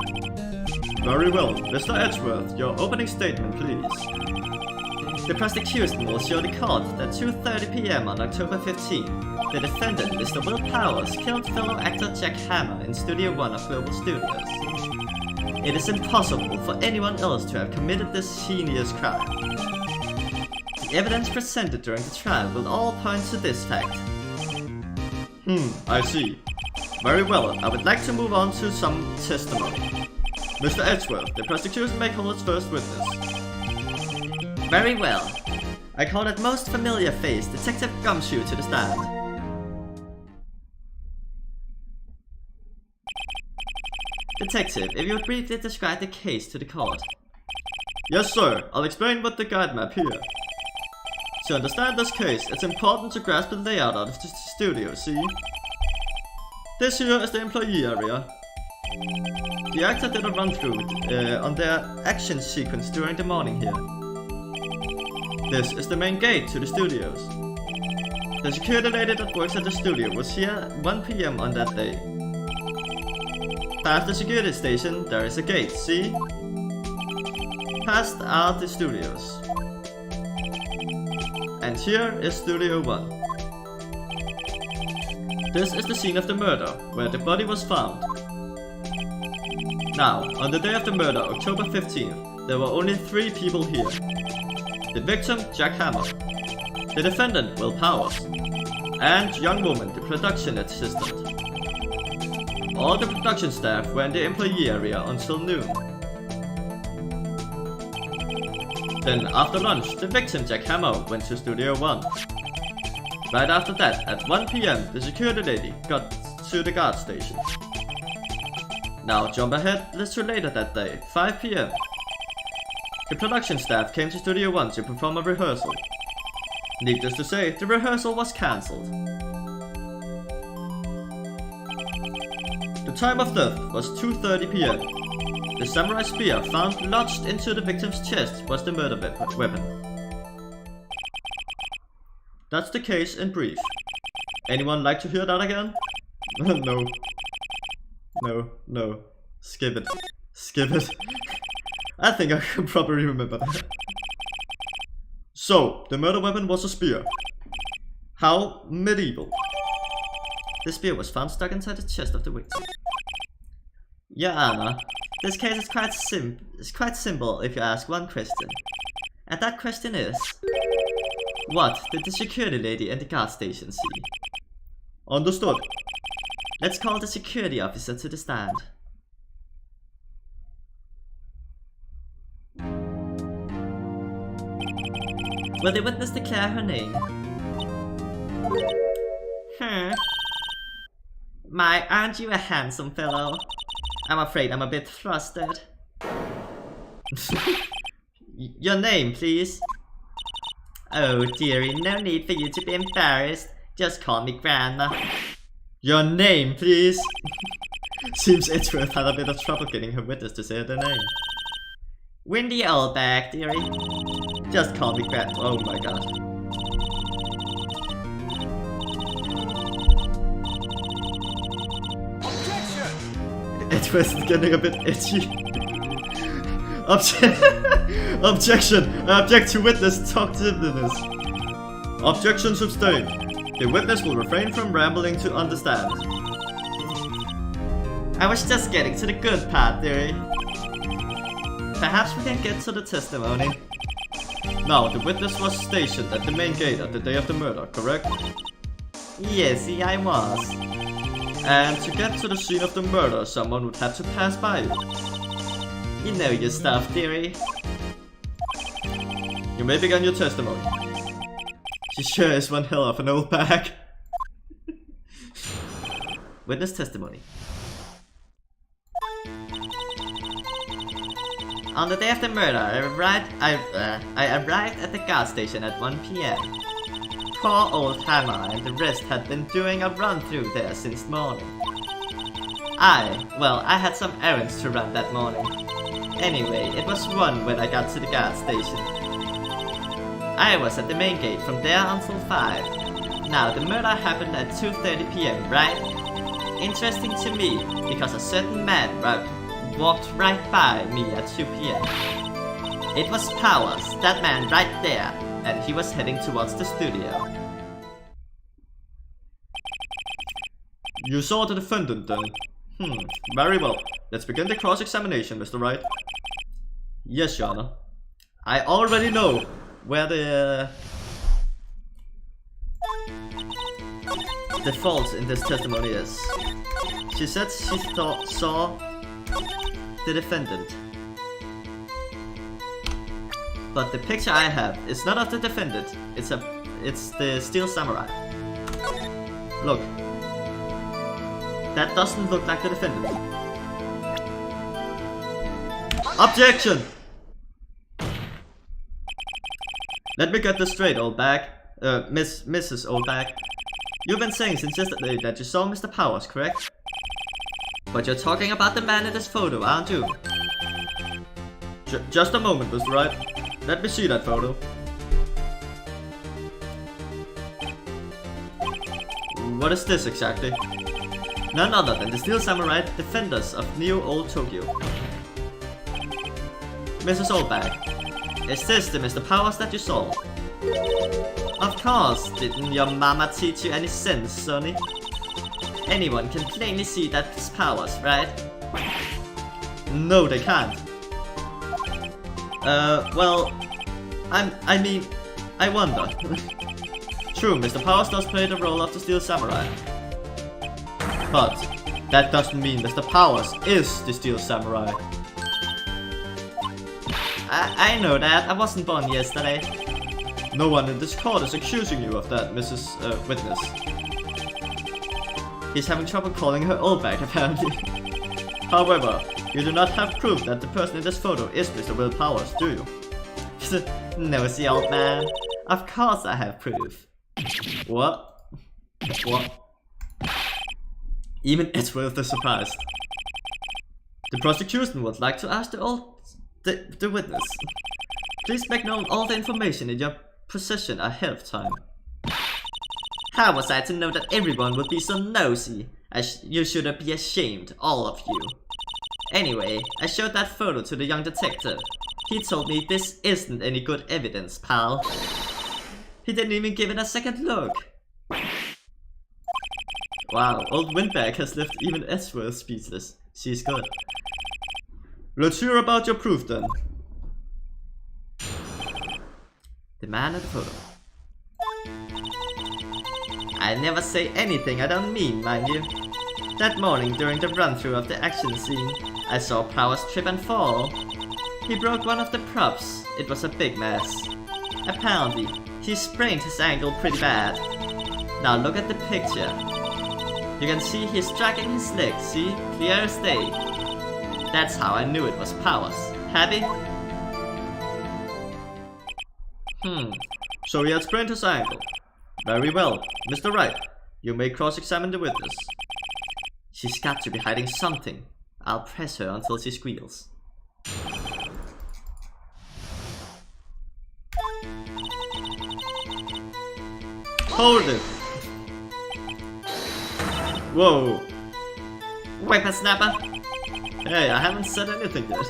Speaker 4: Very well. Mr. Edgeworth, your opening statement, please. The prosecution will show the court that 2:30 PM on October 15, the defendant, Mr. Will Powers, killed fellow actor Jack Hammer in Studio 1 of Global Studios. It is impossible for anyone else to have committed this heinous crime. The evidence presented during the trial will all point to this fact. I see. Very well, I would like to move on to some testimony. Mr. Edgeworth, the prosecution may call its first witness. Very well. I call that most familiar face, Detective Gumshoe, to the stand. Detective, if you would briefly describe the case to the court. Yes, sir. I'll explain with the guide map here. To understand this case, it's important to grasp the layout of the studio, see? This here is the employee area. The actor did a run-through on their action sequence during the morning here. This is the main gate to the studios. The security lady that works at the studio was here 1 PM on that day. Past the security station, there is a gate, see? Past are the studios. And here is Studio 1. This is the scene of the murder, where the body was found. Now, on the day of the murder, October 15th, there were only 3 people here. The victim, Jack Hammer. The defendant, Will Powers. And young woman, the production assistant. All the production staff were in the employee area until noon. Then, after lunch, the victim, Jack Hammer, went to Studio 1. Right after that, at 1 PM, the security lady got to the guard station. Now, jump ahead, let's to later that day, 5 PM. The production staff came to Studio 1 to perform a rehearsal. Needless to say, the rehearsal was cancelled. The time of death was 2:30 PM. The samurai spear found lodged into the victim's chest was the murder weapon. That's the case in brief. Anyone like to hear that again? No. No. Skip it. Skip it. I think I can probably remember that. So, the murder weapon was a spear. How medieval. The spear was found stuck inside the chest of the victim. Your Honor, this case is quite simple if you ask one question. And that question is, what did the security lady at the guard station see? Understood. Let's call the security officer to the stand. Will the witness declare her name? My, aren't you a handsome fellow? I'm afraid I'm a bit flustered. Your name, please. Oh dearie, no need for you to be embarrassed. Just call me Grandma. Your name, please. Seems Edgeworth had a bit of trouble getting her witness to say their name. Windy Oldback, dearie. Just call me Grandma. Oh my god. Edgeworth is getting a bit itchy. Objection! I object to witness talkativeness. Objection sustained. The witness will refrain from rambling to understand. I was just getting to the good part, dearie. Perhaps we can get to the testimony. Now, the witness was stationed at the main gate at the day of the murder, correct? Yes, I was. And to get to the scene of the murder, someone would have to pass by you. You know your stuff, dearie. You may begin your testimony. She sure is one hell of an old bag. Witness testimony. On the day of the murder, I arrived at the guard station at 1 PM. Poor old Hammer and the rest had been doing a run through there since morning. I had some errands to run that morning. Anyway, it was 1 when I got to the guard station. I was at the main gate from there until 5. Now, the murder happened at 2:30 PM, right? Interesting to me, because a certain man walked right by me at 2 PM. It was Powers, that man right there, and he was heading towards the studio. You saw the defendant then? Very well. Let's begin the cross-examination, Mr. Wright. Yes, Your Honor. I already know where the fault in this testimony is. She said she saw the defendant. But the picture I have is not of the defendant. It's the Steel Samurai. Look. That doesn't look like the defendant. Objection! Let me get this straight, old bag. Mrs. Oldbag. You've been saying since yesterday that you saw Mr. Powers, correct? But you're talking about the man in this photo, aren't you? Just a moment, Mr. Wright. Let me see that photo. What is this exactly? None other than the Steel Samurai defenders of New Old Tokyo. Mrs. Oldbag, is this the Mr. Powers that you saw? Of course, didn't your mama teach you any sense, Sonny? Anyone can plainly see that it's Powers, right? No, they can't. Well, I mean, I wonder. True, Mr. Powers does play the role of the Steel Samurai. But that doesn't mean Mr. Powers is the Steel Samurai. I know that. I wasn't born yesterday. No one in this court is accusing you of that, Mrs. Witness. He's having trouble calling her old back, apparently. However, you do not have proof that the person in this photo is Mr. Will Powers, do you? Nosy old man. Of course I have proof. What? What? Even Edgeworth is surprised. The prosecution would like to ask the witness. Please make known all the information in your possession ahead of time. How was I to know that everyone would be so nosy? You should be ashamed, all of you. Anyway, I showed that photo to the young detective. He told me this isn't any good evidence, pal. He didn't even give it a second look. Wow, old Windbag has left even Edgeworth speechless. She's good. Let's hear about your proof then. The man in the photo. I never say anything I don't mean, mind you. That morning during the run-through of the action scene, I saw Powers trip and fall. He broke one of the props. It was a big mess. Apparently, he sprained his ankle pretty bad. Now look at the picture. You can see he's dragging his leg, see? Clear as day. That's how I knew it was Powers. Happy? So he had sprained his ankle. Very well. Mr. Wright, you may cross-examine the witness. She's got to be hiding something. I'll press her until she squeals. Hold it! Whoa! Whippersnapper! Hey, I haven't said anything yet.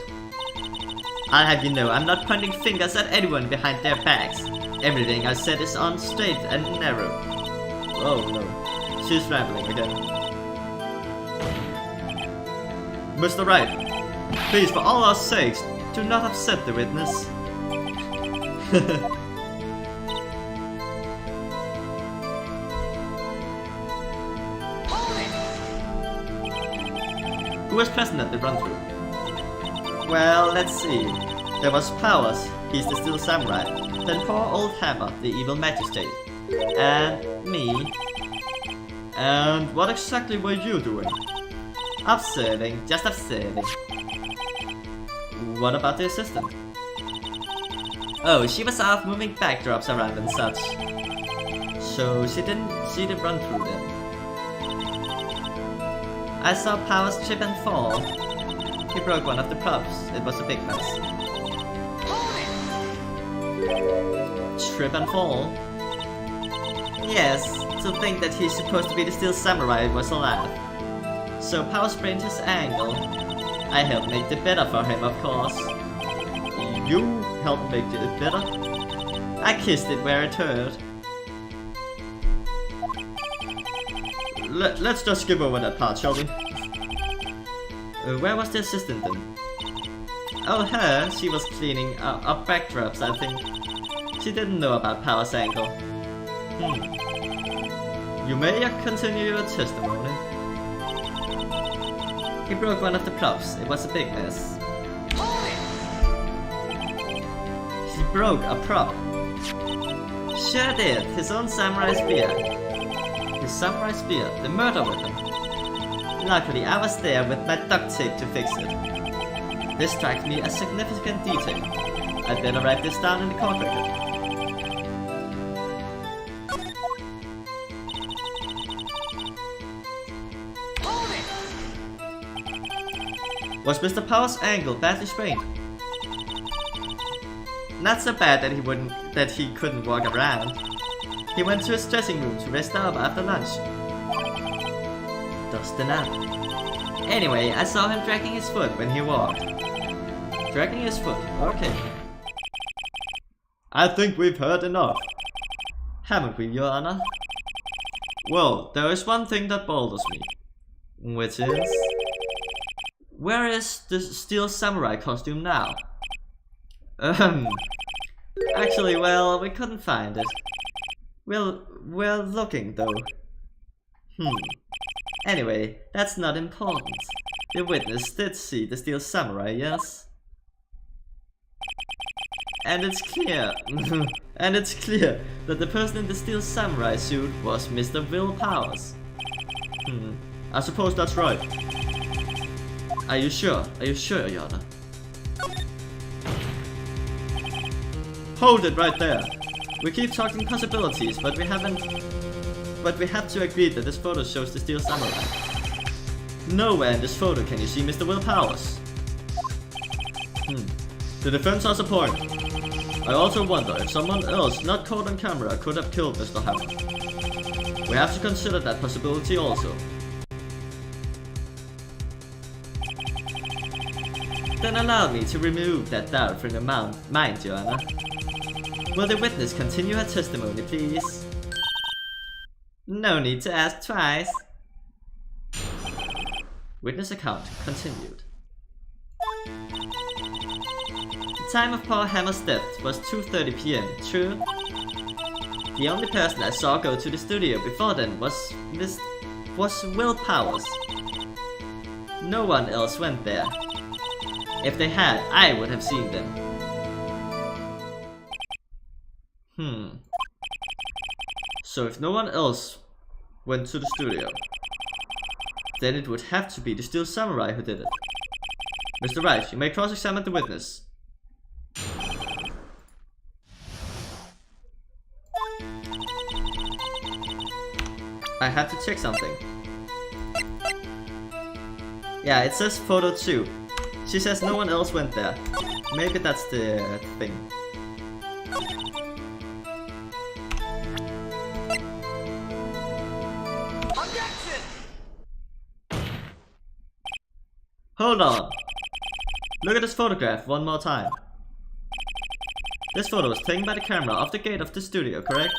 Speaker 4: I'll have you know, I'm not pointing fingers at anyone behind their backs. Everything I said is on straight and narrow. Oh no, she's rambling again. Mr. Wright, please, for all our sakes, do not upset the witness. Who was present at the run-through? Well, let's see. There was Powers, he's the Steel Samurai. Then poor old Hammer, the evil magistrate. And me. And what exactly were you doing? Observing, just observing. What about the assistant? Oh, she was off moving backdrops around and such. So she didn't see the run-through then. I saw Powers trip and fall. He broke one of the props. It was a big mess. Trip and fall? Yes, to think that he's supposed to be the Steel Samurai was a laugh. So Powers sprained his ankle. I helped make it better for him, of course. You helped make it better? I kissed it where it hurt. Let's just skip over that part, shall we? Where was the assistant then? Oh, her? She was cleaning up backdrops, I think. She didn't know about Powers' ankle. You may continue your testimony. He broke one of the props. It was a big mess. He broke a prop. Sure did. His own samurai spear. His samurai spear. The murder weapon. Luckily, I was there with my duct tape to fix it. This strikes me as significant detail. I'd better write this down in the court record. Was Mr. Powers' ankle badly sprained? Not so bad that he couldn't walk around. He went to his dressing room to rest up after lunch. Dusting up. Anyway, I saw him dragging his foot when he walked. Dragging his foot, okay. I think we've heard enough. Haven't we, Your Honor? Well, there is one thing that bothers me. Which is... Where is the steel samurai costume now? Actually, well, we couldn't find it. We're looking though. Anyway, that's not important. The witness did see the steel samurai, yes? And it's clear, that the person in the steel samurai suit was Mr. Will Powers. I suppose that's right. Are you sure? Are you sure, Your Honor? Hold it right there. We keep talking possibilities, but we have to agree that this photo shows the steel samurai. Nowhere in this photo can you see Mr. Will Powers. The defense has a point. I also wonder if someone else not caught on camera could have killed Mr. Hammer. We have to consider that possibility also. Then allow me to remove that doubt from your mind, Your Honor. Will the witness continue her testimony, please? No need to ask twice. Witness account continued. The time of Paul Hammer's death was 2:30 PM, true? The only person I saw go to the studio before then was Will Powers. No one else went there. If they had, I would have seen them. So if no one else went to the studio, then it would have to be the steel samurai who did it. Mr. Wright, you may cross-examine the witness. I have to check something. Yeah, it says photo 2. She says no one else went there. Maybe that's the thing.
Speaker 3: Objection!
Speaker 4: Hold on. Look at this photograph one more time. This photo was taken by the camera off the gate of the studio, correct?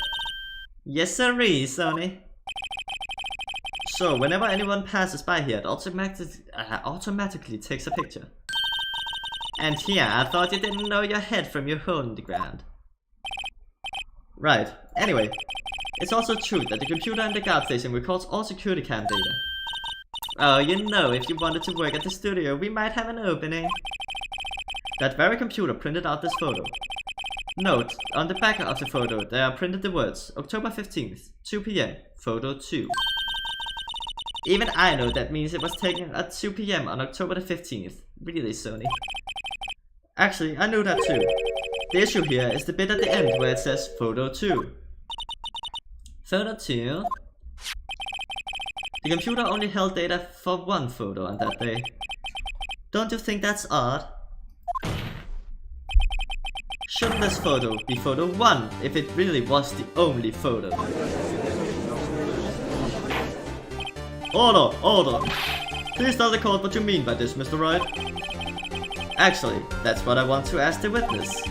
Speaker 4: Yes sirree, Sony. So whenever anyone passes by here, it automatically takes a picture. And here, I thought you didn't know your head from your hole in the ground. Right. Anyway, it's also true that the computer in the guard station records all security cam data. Oh, you know, if you wanted to work at the studio, we might have an opening. That very computer printed out this photo. Note, on the back of the photo, there are printed the words, October 15th, 2 PM, photo 2. Even I know that means it was taken at 2 PM on October the 15th. Really, Sony? Actually, I knew that too. The issue here is the bit at the end where it says photo 2. Photo 2? The computer only held data for one photo on that day. Don't you think that's odd? Shouldn't this photo be photo 1 if it really was the only photo? Order! Order! Please tell the court what you mean by this, Mr. Wright. Actually, that's what I want to ask the witness.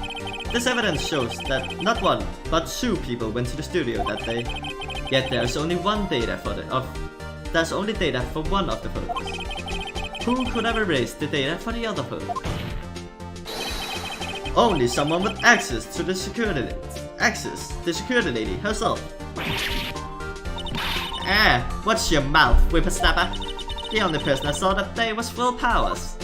Speaker 4: This evidence shows that not one, but 2 people went to the studio that day. Yet there's only there's only data for one of the photos. Who could have erased the data for the other photo? Only someone with access to the security lady herself. Watch your mouth, whippersnapper. The only person I saw that day was Will Powers.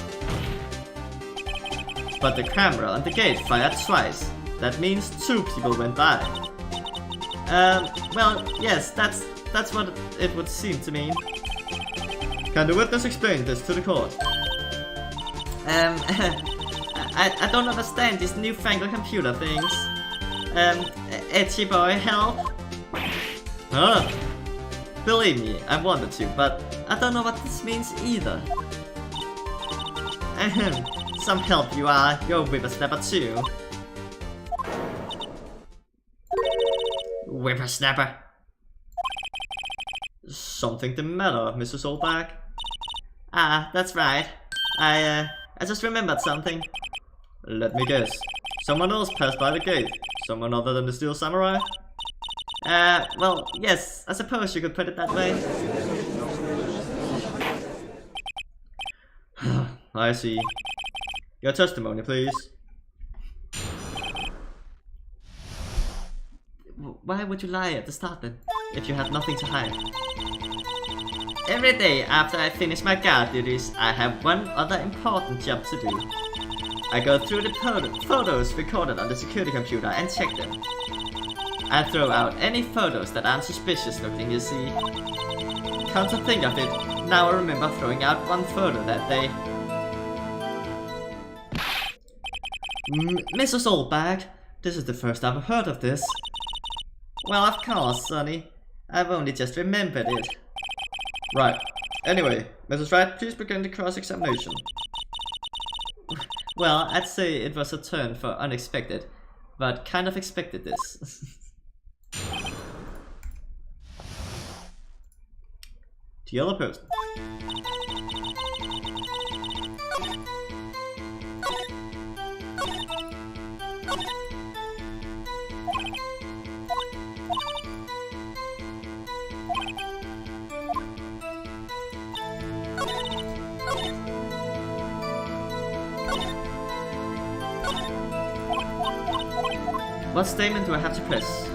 Speaker 4: But the camera on the gate fired twice. That means 2 people went by. Well, yes, that's what it would seem to mean. Can the witness explain this to the court? I don't understand these newfangled computer things. Itchy boy, help! Huh? Believe me, I wanted to, but I don't know what this means either. Some help you are, you're a whippersnapper too. Whippersnapper. Something the matter, Mrs. Oldback? Ah, that's right. I just remembered something. Let me guess. Someone else passed by the gate. Someone other than the Steel Samurai? Well, yes, I suppose you could put it that way. I see. Your testimony, please. Why would you lie at the start then, if you had nothing to hide? Every day after I finish my guard duties, I have one other important job to do. I go through the photos recorded on the security computer and check them. I throw out any photos that aren't suspicious looking, you see. Come to think of it, now I remember throwing out one photo that day. Mrs. Oldbag, this is the first I've heard of this. Well, of course, Sonny. I've only just remembered it. Right. Anyway, Mrs. Wright, please begin the cross-examination. Well, I'd say it was a turn for unexpected, but kind of expected this. The other person. What statement do I have to press?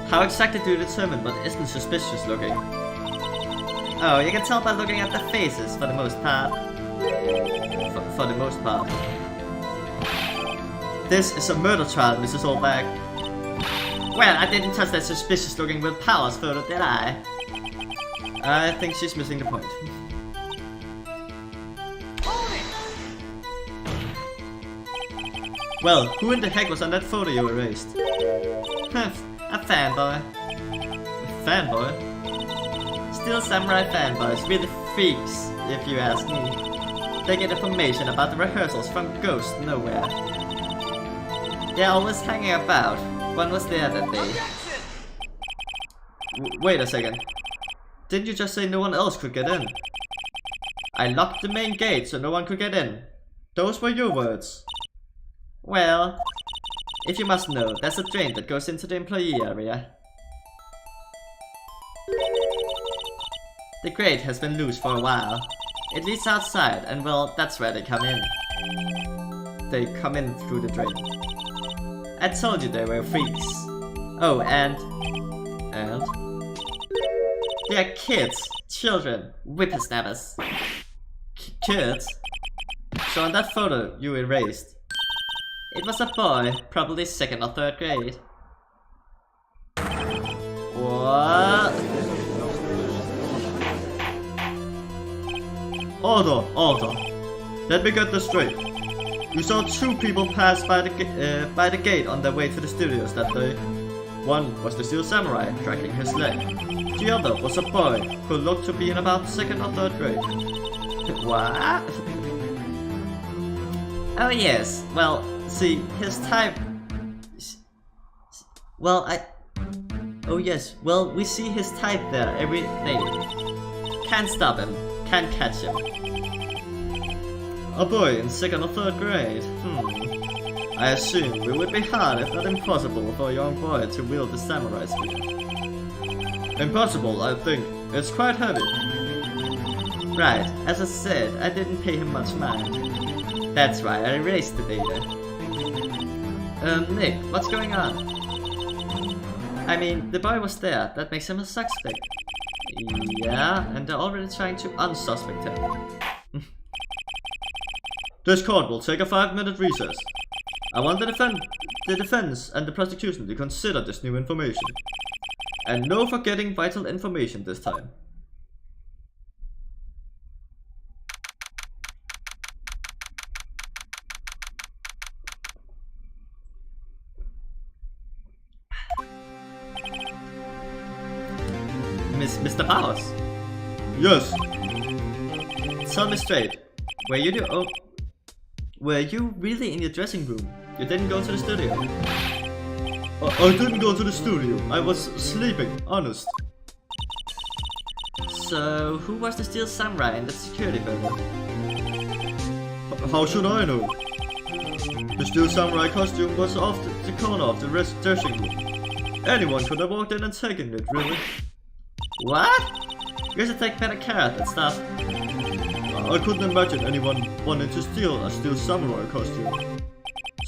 Speaker 4: How exactly do you determine what isn't suspicious looking? Oh, you can tell by looking at the faces for the most part. For the most part. This is a murder trial, Mrs. Oldbag. Well, I didn't touch that suspicious looking Will Powers photo, did I? I think she's missing the point. Well, who in the heck was on that photo you erased? A fanboy. A fanboy? Still samurai fanboys, really freaks, if you ask me. They get information about the rehearsals from Ghost Nowhere. They're always hanging about. One was there that day. Wait a second. Didn't you just say no one else could get in? I locked the main gate so no one could get in. Those were your words. Well, if you must know, there's a drain that goes into the employee area. The grate has been loose for a while. It leads outside, and well, that's where they come in. They come in through the drain. I told you they were freaks. Oh, and... They're kids, children, whippersnappers. Kids? So on that photo you erased, it was a boy, probably 2nd or 3rd grade. What? Order. Let me get this straight. You saw 2 people pass by the gate on their way to the studios that day. One was the Steel Samurai, dragging his leg. The other was a boy who looked to be in about 2nd or 3rd grade. What? Oh yes, well, see, his type... Well, Oh yes, well, we see his type there every day. Can't stop him, can't catch him. A boy in 2nd or 3rd grade, I assume it would be hard, if not impossible, for a young boy to wield the samurai spear. Impossible, I think. It's quite heavy. Right, as I said, I didn't pay him much mind. That's why I erased the data. Nick, what's going on? I mean, the boy was there, that makes him a suspect. Yeah, and they're already trying to unsuspect him. This court will take a 5-minute recess. I want the defense and the prosecution to consider this new information. And no forgetting vital information this time. Mr. Powers? Yes. Tell me straight. Were you really in your dressing room? You didn't go to the studio? I didn't go to the studio. I was sleeping, honest. So, who was the Steel Samurai in the security building? How should I know? The Steel Samurai costume was off the corner of the dressing room. Anyone could have walked in and taken it, really. What? You should take better care of that stuff. I couldn't imagine anyone wanting to steal a steel samurai costume.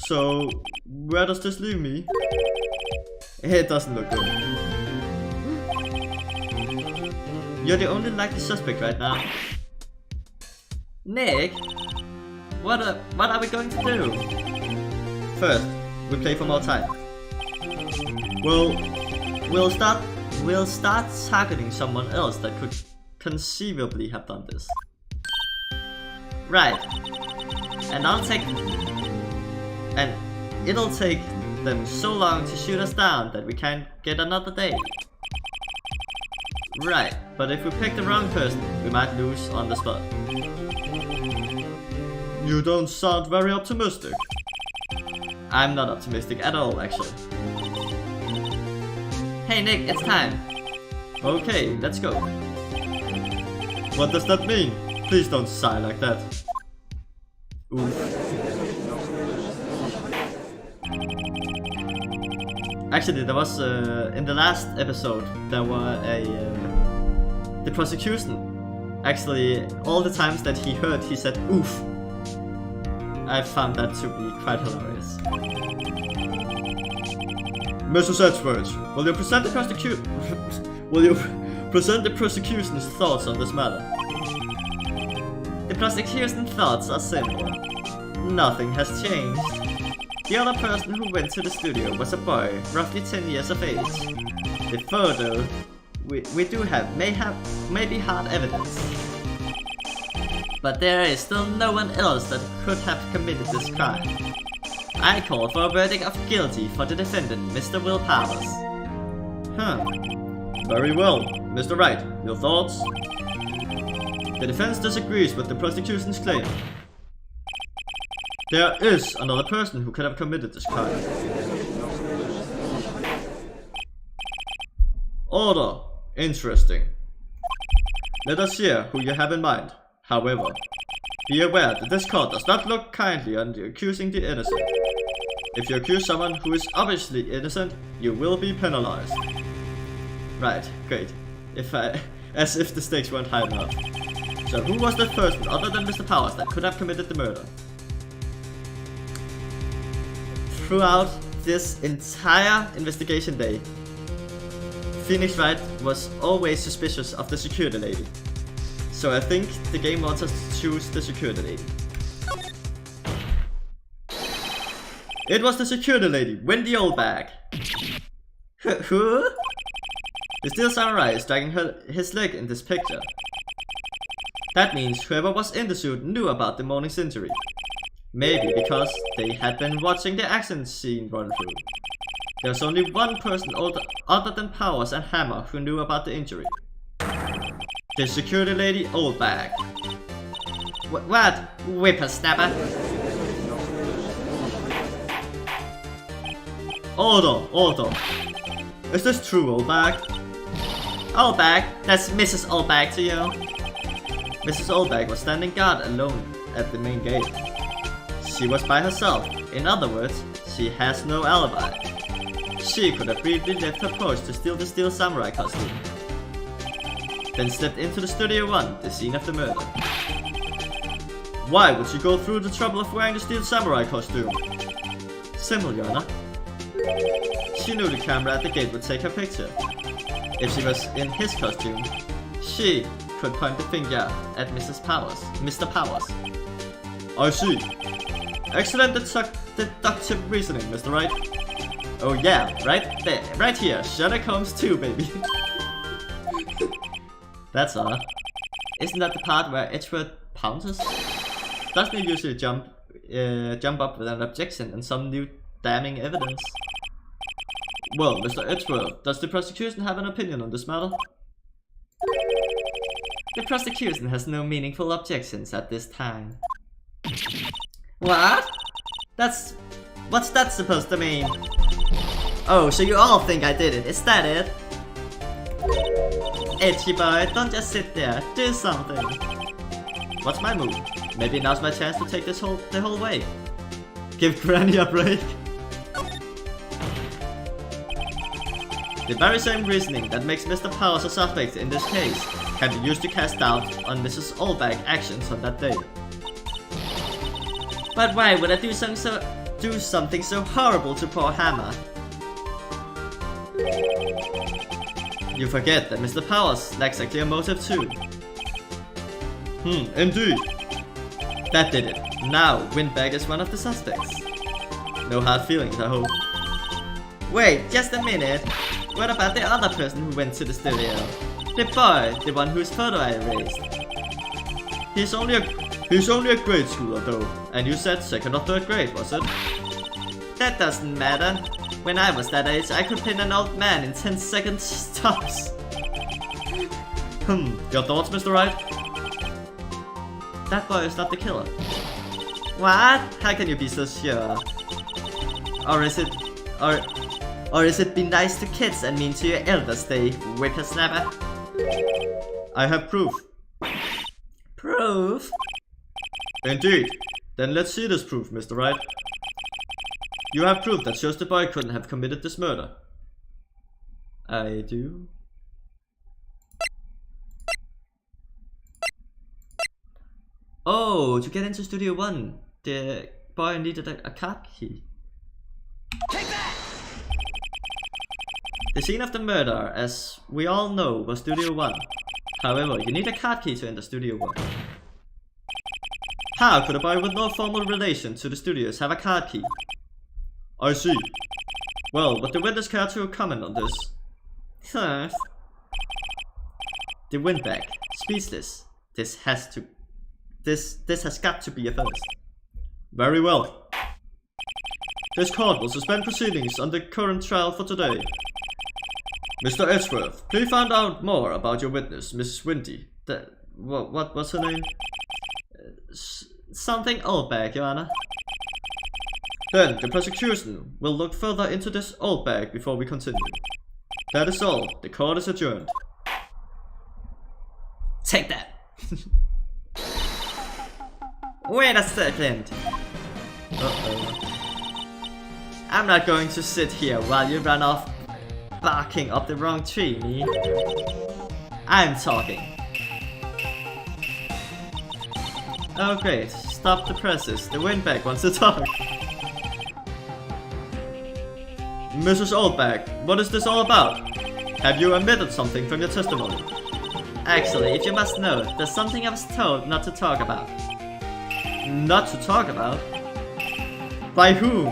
Speaker 4: So, where does this leave me? It doesn't look good. You're the only likely suspect right now. Nick? What are we going to do? First, we play for more time. We'll start targeting someone else that could conceivably have done this. Right. And it'll take them so long to shoot us down that we can't get another day. Right, but if we pick the wrong person, we might lose on the spot. You don't sound very optimistic. I'm not optimistic at all, actually. Hey Nick, it's time. Okay, let's go. What does that mean? Please don't sigh like that. Oof. Actually, there was in the last episode there were the prosecution. Actually, all the times that he heard, he said "oof." I found that to be quite hilarious. Mrs. Edgeworth, will you present the prosecution's thoughts on this matter? The prosecution's thoughts are simple. Nothing has changed. The other person who went to the studio was a boy, roughly 10 years of age. The photo we do have may be hard evidence. But there is still no one else that could have committed this crime. I call for a verdict of guilty for the defendant, Mr. Will Powers. Very well. Mr. Wright, your thoughts? The defense disagrees with the prosecution's claim. There is another person who could have committed this crime. Order. Interesting. Let us hear who you have in mind. However, be aware that this court does not look kindly on accusing the innocent. If you accuse someone who is obviously innocent, you will be penalized. Right, great. As if the stakes weren't high enough. So who was the person other than Mr. Powers that could have committed the murder? Throughout this entire investigation day, Phoenix Wright was always suspicious of the security lady. So I think the game wants us to choose the security lady. It was the security lady, Wendy Oldbag. Who? The steel samurai is dragging his leg in this picture. That means whoever was in the suit knew about the morning's injury. Maybe because they had been watching the action scene run through. There's only one person other than Powers and Hammer who knew about the injury. The security lady Oldbag. What? Whippersnapper? Order. Is this true, Oldbag? Oldbag? That's Mrs. Oldbag to you. Mrs. Oldbag was standing guard alone at the main gate. She was by herself. In other words, she has no alibi. She could have briefly left her post to steal the steel samurai costume. Then stepped into the Studio 1, the scene of the murder. Why would she go through the trouble of wearing the steel samurai costume? Simple, Your Honor. She knew the camera at the gate would take her picture. If she was in his costume, she could point the finger at Mr. Powers. I see. Excellent deductive reasoning, Mr. Wright. Oh yeah, right there, right here. Sherlock Holmes 2, baby. That's odd. Isn't that the part where Edgeworth pounces? Doesn't he usually jump up with an objection and some new damning evidence? Well, Mr. Edgeworth, does the prosecution have an opinion on this matter? The prosecution has no meaningful objections at this time. What? What's that supposed to mean? Oh, so you all think I did it, is that it? Edgy boy, don't just sit there, do something. What's my move? Maybe now's my chance to take the whole way. Give Granny a break. The very same reasoning that makes Mr. Powers a suspect in this case can be used to cast doubt on Mrs. Oldbag's actions on that day. But why would I do something so horrible to poor Hammer? You forget that Mr. Powers lacks a clear motive too. Indeed. That did it. Now, Windbag is one of the suspects. No hard feelings, I hope. Wait, just a minute. What about the other person who went to the studio? The boy, the one whose photo I erased. He's only a grade schooler though, and you said second or third grade, was it? That doesn't matter. When I was that age, I could pin an old man in 10 seconds tops. Your thoughts, Mr. Wright? That boy is not the killer. What? How can you be so sure? Or is it be nice to kids and mean to your elders, they whippersnapper? I have proof. Proof? Indeed. Then let's see this proof, Mr. Wright. You have proof that shows the boy couldn't have committed this murder. I do. Oh, to get into Studio 1, the boy needed a card key.
Speaker 3: Take that!
Speaker 4: The scene of the murder, as we all know, was Studio 1. However, you need a card key to enter Studio 1. How could a boy with no formal relation to the studios have a card key? I see. Well, would the witness care to comment on this? First. The Windbag. Speechless. This has got to be a first. Very well. This court will suspend proceedings on the current trial for today. Mr. Edgeworth, please find out more about your witness, Mrs. Windy. What was her name? Something Oldbag, Your Honor. Then the prosecution will look further into this Oldbag before we continue. That is all. The court is adjourned. Take that. Wait a second. I'm not going to sit here while you run off barking up the wrong tree, me. I'm talking. Oh great, stop the presses. The Windbag wants to talk. Mrs. Oldbag, what is this all about? Have you omitted something from your testimony? Actually, if you must know, there's something I was told not to talk about. Not to talk about? By whom?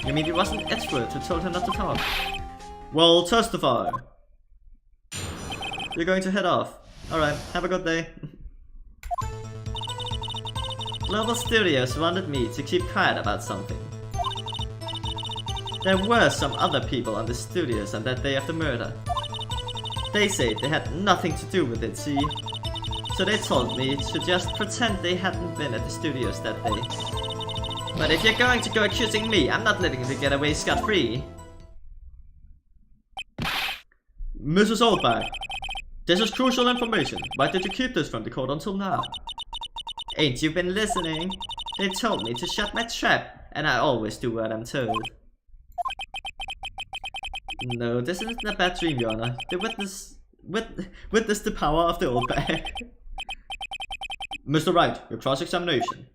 Speaker 4: You mean it wasn't Edgeworth who told her not to talk? Well, testify. You're going to head off. Alright, have a good day. Global Studios wanted me to keep quiet about something. There were some other people on the studios on that day of the murder. They said they had nothing to do with it, see? So they told me to just pretend they hadn't been at the studios that day. But if you're going to go accusing me, I'm not letting you get away scot-free. Mrs. Oldbag, this is crucial information. Why did you keep this from the court until now? Ain't you been listening? They told me to shut my trap, and I always do what I'm told. No, this isn't a bad dream, Your Honor. The witness the power of the Oldbag. Mr. Wright, your cross-examination.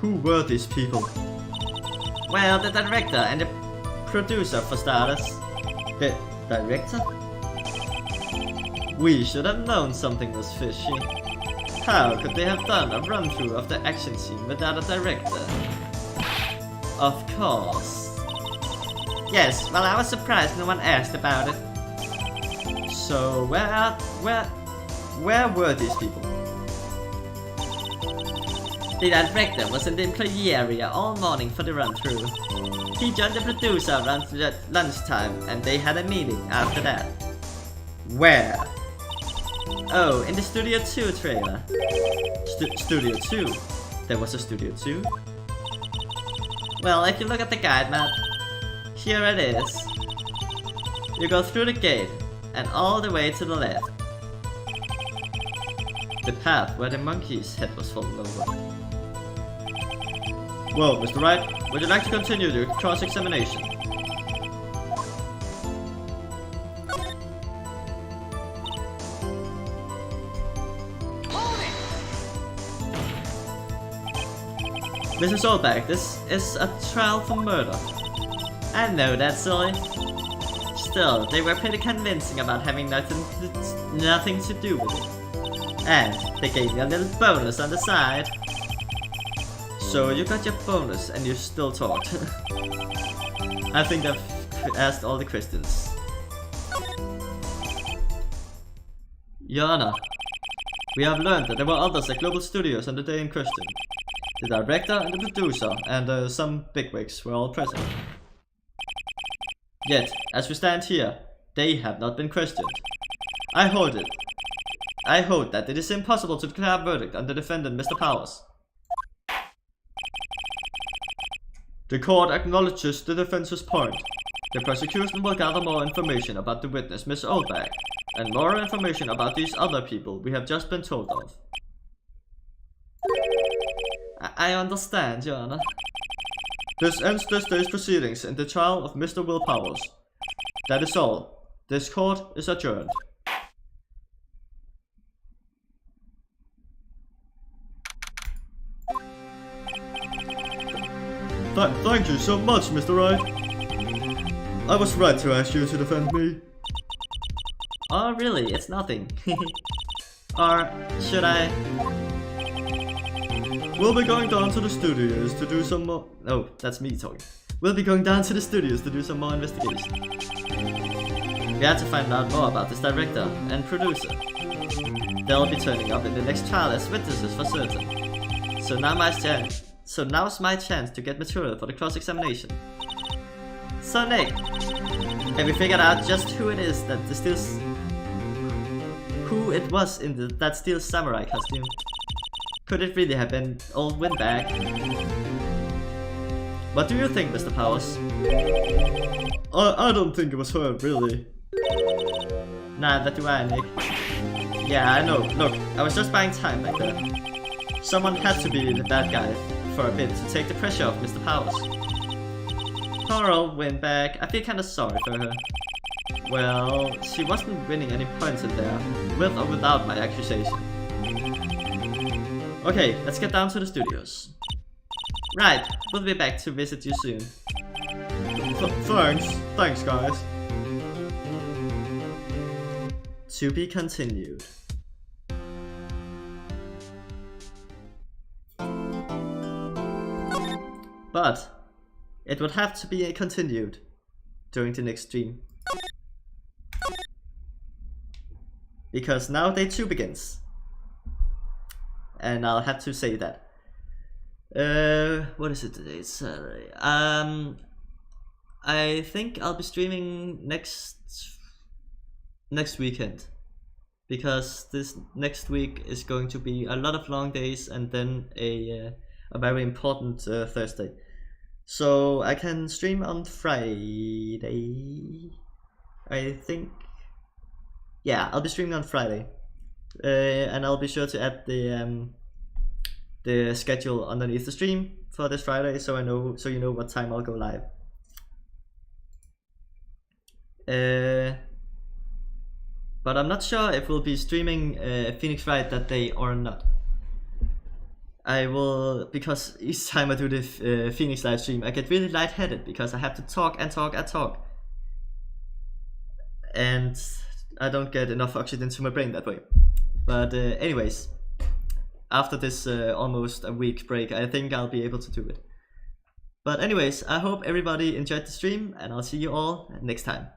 Speaker 4: Who were these people? Well, the director and the producer for starters. The director? We should have known something was fishy. How could they have done a run-through of the action scene without a director? Of course. Yes, well, I was surprised no one asked about it. So, where were these people? The director was in the employee area all morning for the run-through. He joined the producer around lunchtime, and they had a meeting after that. Where? Oh, in the Studio 2 trailer. Studio 2? There was a Studio 2? Well, if you look at the guide map, Here it is. You go through the gate and all the way to the left. The path where the monkey's head was fallen over. Well, Mr. Wright, would you like to continue your cross-examination? Mrs. Oldback, this is a trial for murder. I know that's silly. Still, they were pretty convincing about having nothing to do with it. And they gave me a little bonus on the side. So you got your bonus and you still talked. I think I've asked all the questions. Your Honor, we have learned that there were others at Global Studios on the day in question. The director and the producer and some bigwigs were all present. Yet, as we stand here, they have not been questioned. I hold that it is impossible to declare a verdict on the defendant, Mr. Powers. The court acknowledges the defense's point. The prosecution will gather more information about the witness, Miss Oldback, and more information about these other people we have just been told of. I understand, Your Honor. This ends this day's proceedings in the trial of Mr. Will Powers. That is all. This court is adjourned. Thank you so much, Mr. Wright. I was right to ask you to defend me. Oh, really? It's nothing. Or should I? We'll be going down to the studios to do some more. Oh, that's me talking. We'll be going down to the studios to do some more investigation. We have to find out more about this director and producer. They'll be turning up in the next trial as witnesses for certain. So now's my chance to get material for the cross-examination. So Nick, have we figured out just who it is that who it was in that steel samurai costume? Could it really have been old Windbag? What do you think, Mr. Powers? I don't think it was her, really. Neither do I, Nick. Yeah, I know. Look, I was just buying time back there. Someone had to be the bad guy for a bit to take the pressure off Mr. Powers. Poor old Windbag, I feel kinda sorry for her. Well, she wasn't winning any points in there, with or without my accusation. Okay, let's get down to the studios. Right, we'll be back to visit you soon. Thanks guys. To be continued. But it would have to be continued during the next stream. Because now day 2 begins. And I'll have to say that. What is it today? It's Saturday. I think I'll be streaming next weekend. Because this next week is going to be a lot of long days and then a very important Thursday. So I can stream on Friday, I think. Yeah, I'll be streaming on Friday, and I'll be sure to add the schedule underneath the stream for this Friday, so you know what time I'll go live. But I'm not sure if we'll be streaming Phoenix Wright that day or not. I will, because each time I do the Phoenix live stream, I get really lightheaded because I have to talk and talk and talk. And I don't get enough oxygen to my brain that way. But anyways, after this almost a week break, I think I'll be able to do it. But anyways, I hope everybody enjoyed the stream, and I'll see you all next time.